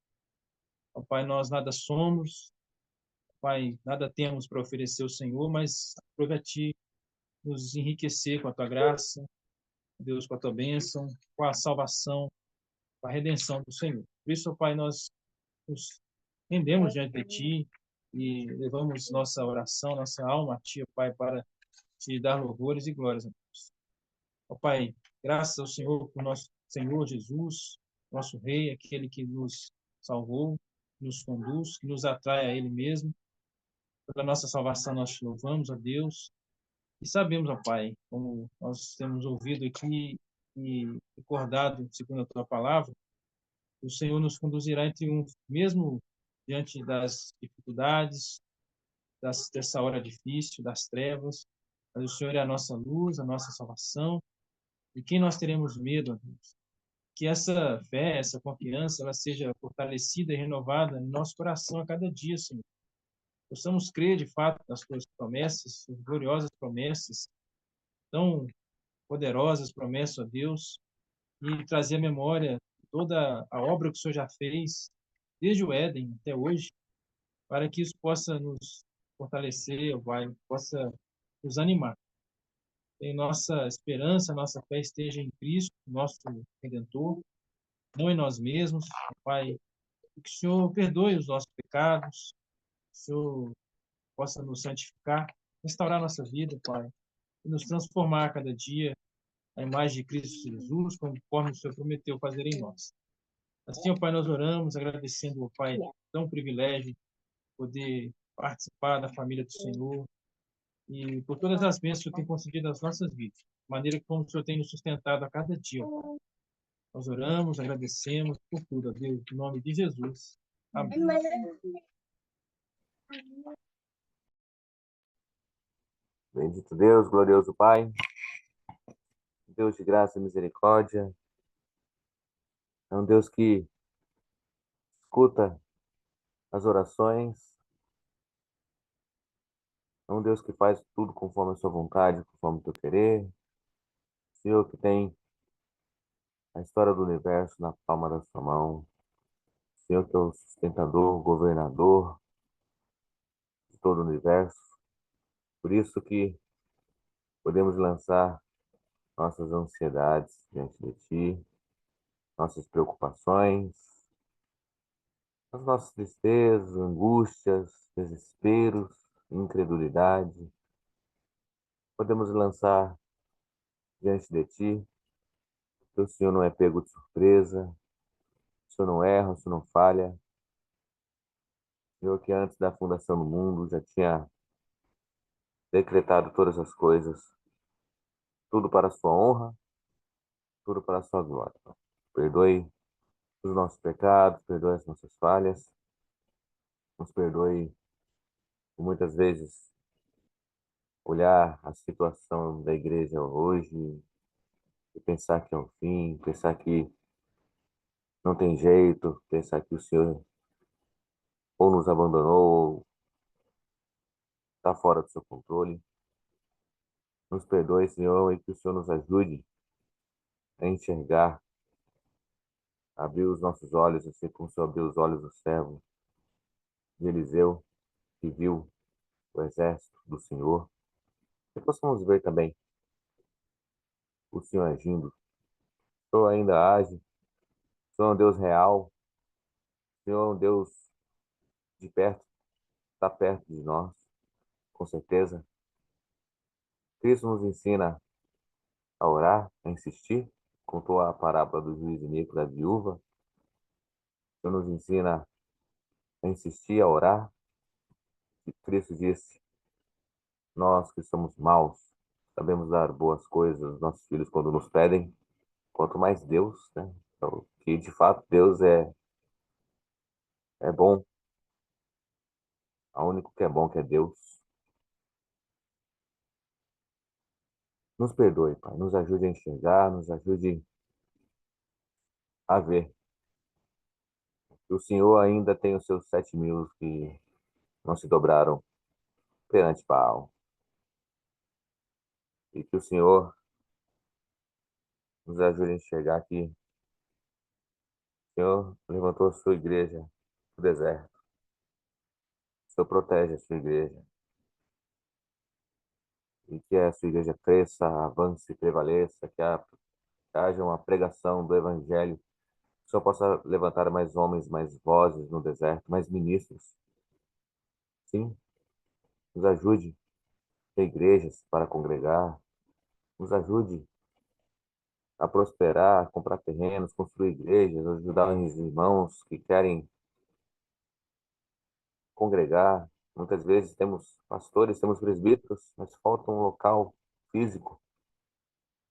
Ó Pai, nós nada somos, Pai, nada temos para oferecer ao Senhor, mas aprove a Ti nos enriquecer com a Tua graça, Deus, com a Tua bênção, com a salvação, com a redenção do Senhor. Por isso, ó Pai, nós nos rendemos diante de Ti e levamos nossa oração, nossa alma a Ti, ó Pai, para Te dar louvores e glórias a Deus. Ó Pai, graças ao Senhor por nosso Senhor Jesus, nosso Rei, aquele que nos salvou, nos conduz, que nos atrai a Ele mesmo. Pela nossa salvação nós te louvamos, ó Deus, e sabemos, ó Pai, como nós temos ouvido aqui e recordado, segundo a Tua palavra, o Senhor nos conduzirá em triunfo, mesmo diante das dificuldades, dessa hora difícil, das trevas. Mas o Senhor é a nossa luz, a nossa salvação, e quem nós teremos medo, ó Deus? Que essa fé, essa confiança, ela seja fortalecida e renovada no nosso coração a cada dia, Senhor. Possamos crer de fato nas tuas promessas, as gloriosas promessas, tão poderosas promessas, ó Deus, e trazer à memória toda a obra que o Senhor já fez, desde o Éden até hoje, para que isso possa nos fortalecer, Pai, possa nos animar. Que nossa esperança, nossa fé esteja em Cristo, nosso Redentor, não em nós mesmos, Pai, que o Senhor perdoe os nossos pecados, que o Senhor possa nos santificar, restaurar nossa vida, Pai, e nos transformar a cada dia a imagem de Cristo Jesus, conforme o Senhor prometeu fazer em nós. Assim, ó Pai, nós oramos, agradecendo, ó Pai, tão privilégio de poder participar da família do Senhor e por todas as bênçãos que o Senhor tem concedido às nossas vidas, de maneira como o Senhor tem nos sustentado a cada dia, ó Pai. Nós oramos, agradecemos por tudo, ó Deus, em nome de Jesus. Amém. Bendito Deus, glorioso Pai, Deus de graça e misericórdia, é um Deus que escuta as orações, é um Deus que faz tudo conforme a sua vontade, conforme o teu querer, Senhor que tem a história do universo na palma da sua mão, Senhor que é o sustentador, governador de todo o universo. Por isso que podemos lançar nossas ansiedades diante de Ti, nossas preocupações, as nossas tristezas, angústias, desesperos, incredulidade. Podemos lançar diante de Ti, que o Senhor não é pego de surpresa, o Senhor não erra, o Senhor não falha. Senhor que antes da fundação do mundo já tinha decretado todas as coisas, tudo para a Sua honra, tudo para a Sua glória. Perdoe os nossos pecados, perdoe as nossas falhas, nos perdoe por muitas vezes olhar a situação da igreja hoje e pensar que é um fim, pensar que não tem jeito, pensar que o Senhor ou nos abandonou, ou está fora do seu controle. Nos perdoe, Senhor, e que o Senhor nos ajude a enxergar, abrir os nossos olhos, assim como o Senhor abriu os olhos do servo de Eliseu, que viu o exército do Senhor. Que possamos ver também o Senhor agindo. O Senhor ainda age. O Senhor é um Deus real. O Senhor é um Deus de perto, está perto de nós, com certeza. Cristo nos ensina a orar, a insistir. Contou a parábola do juiz iníquo da viúva. O Senhor nos ensina a insistir, a orar. E Cristo disse: Nós que somos maus, sabemos dar boas coisas aos nossos filhos quando nos pedem, quanto mais Deus, né? Então, que de fato Deus é bom, a único que é bom que é Deus. Nos perdoe, Pai, nos ajude a enxergar, nos ajude a ver que o Senhor ainda tem os seus 7.000 que não se dobraram perante Baal, e que o Senhor nos ajude a enxergar que o Senhor levantou a sua igreja do deserto, o Senhor protege a sua igreja, e que a sua igreja cresça, avance, prevaleça, que haja uma pregação do Evangelho, que o Senhor possa levantar mais homens, mais vozes no deserto, mais ministros. Sim, nos ajude a ter igrejas para congregar, nos ajude a prosperar, a comprar terrenos, construir igrejas, ajudar os irmãos que querem congregar. Muitas vezes temos pastores, temos presbíteros, mas falta um local físico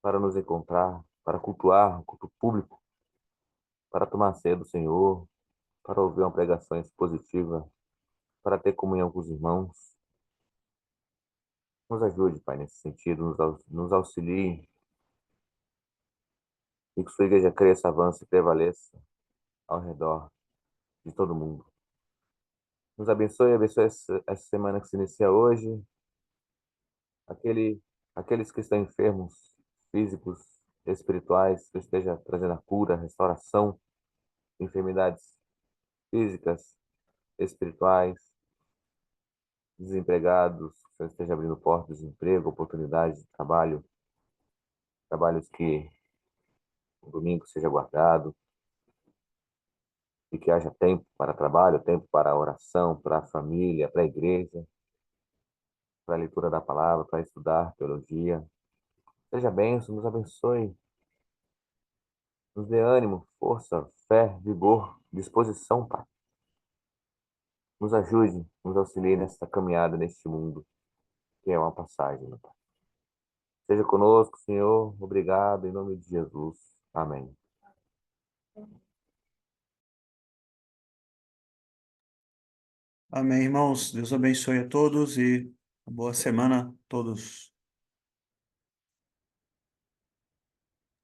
para nos encontrar, para cultuar, um culto público, para tomar ceia do Senhor, para ouvir uma pregação expositiva, para ter comunhão com os irmãos. Nos ajude, Pai, nesse sentido, nos auxilie e que sua igreja cresça, avance e prevaleça ao redor de todo mundo. Nos abençoe, abençoe essa semana que se inicia hoje. Aqueles que estão enfermos, físicos, espirituais, que esteja trazendo a cura, restauração, enfermidades físicas, espirituais, desempregados, que o Senhor esteja abrindo portas de emprego, oportunidades de trabalho, trabalhos que o domingo seja guardado e que haja tempo para trabalho, tempo para a oração, para a família, para a igreja, para a leitura da palavra, para estudar teologia. Seja bênção, nos abençoe, nos dê ânimo, força, fé, vigor, disposição, Pai. Nos ajude, nos auxilie nesta caminhada neste mundo, que é uma passagem, meu Pai. Seja conosco, Senhor. Obrigado, em nome de Jesus. Amém. Amém, irmãos. Deus abençoe a todos e boa semana a todos.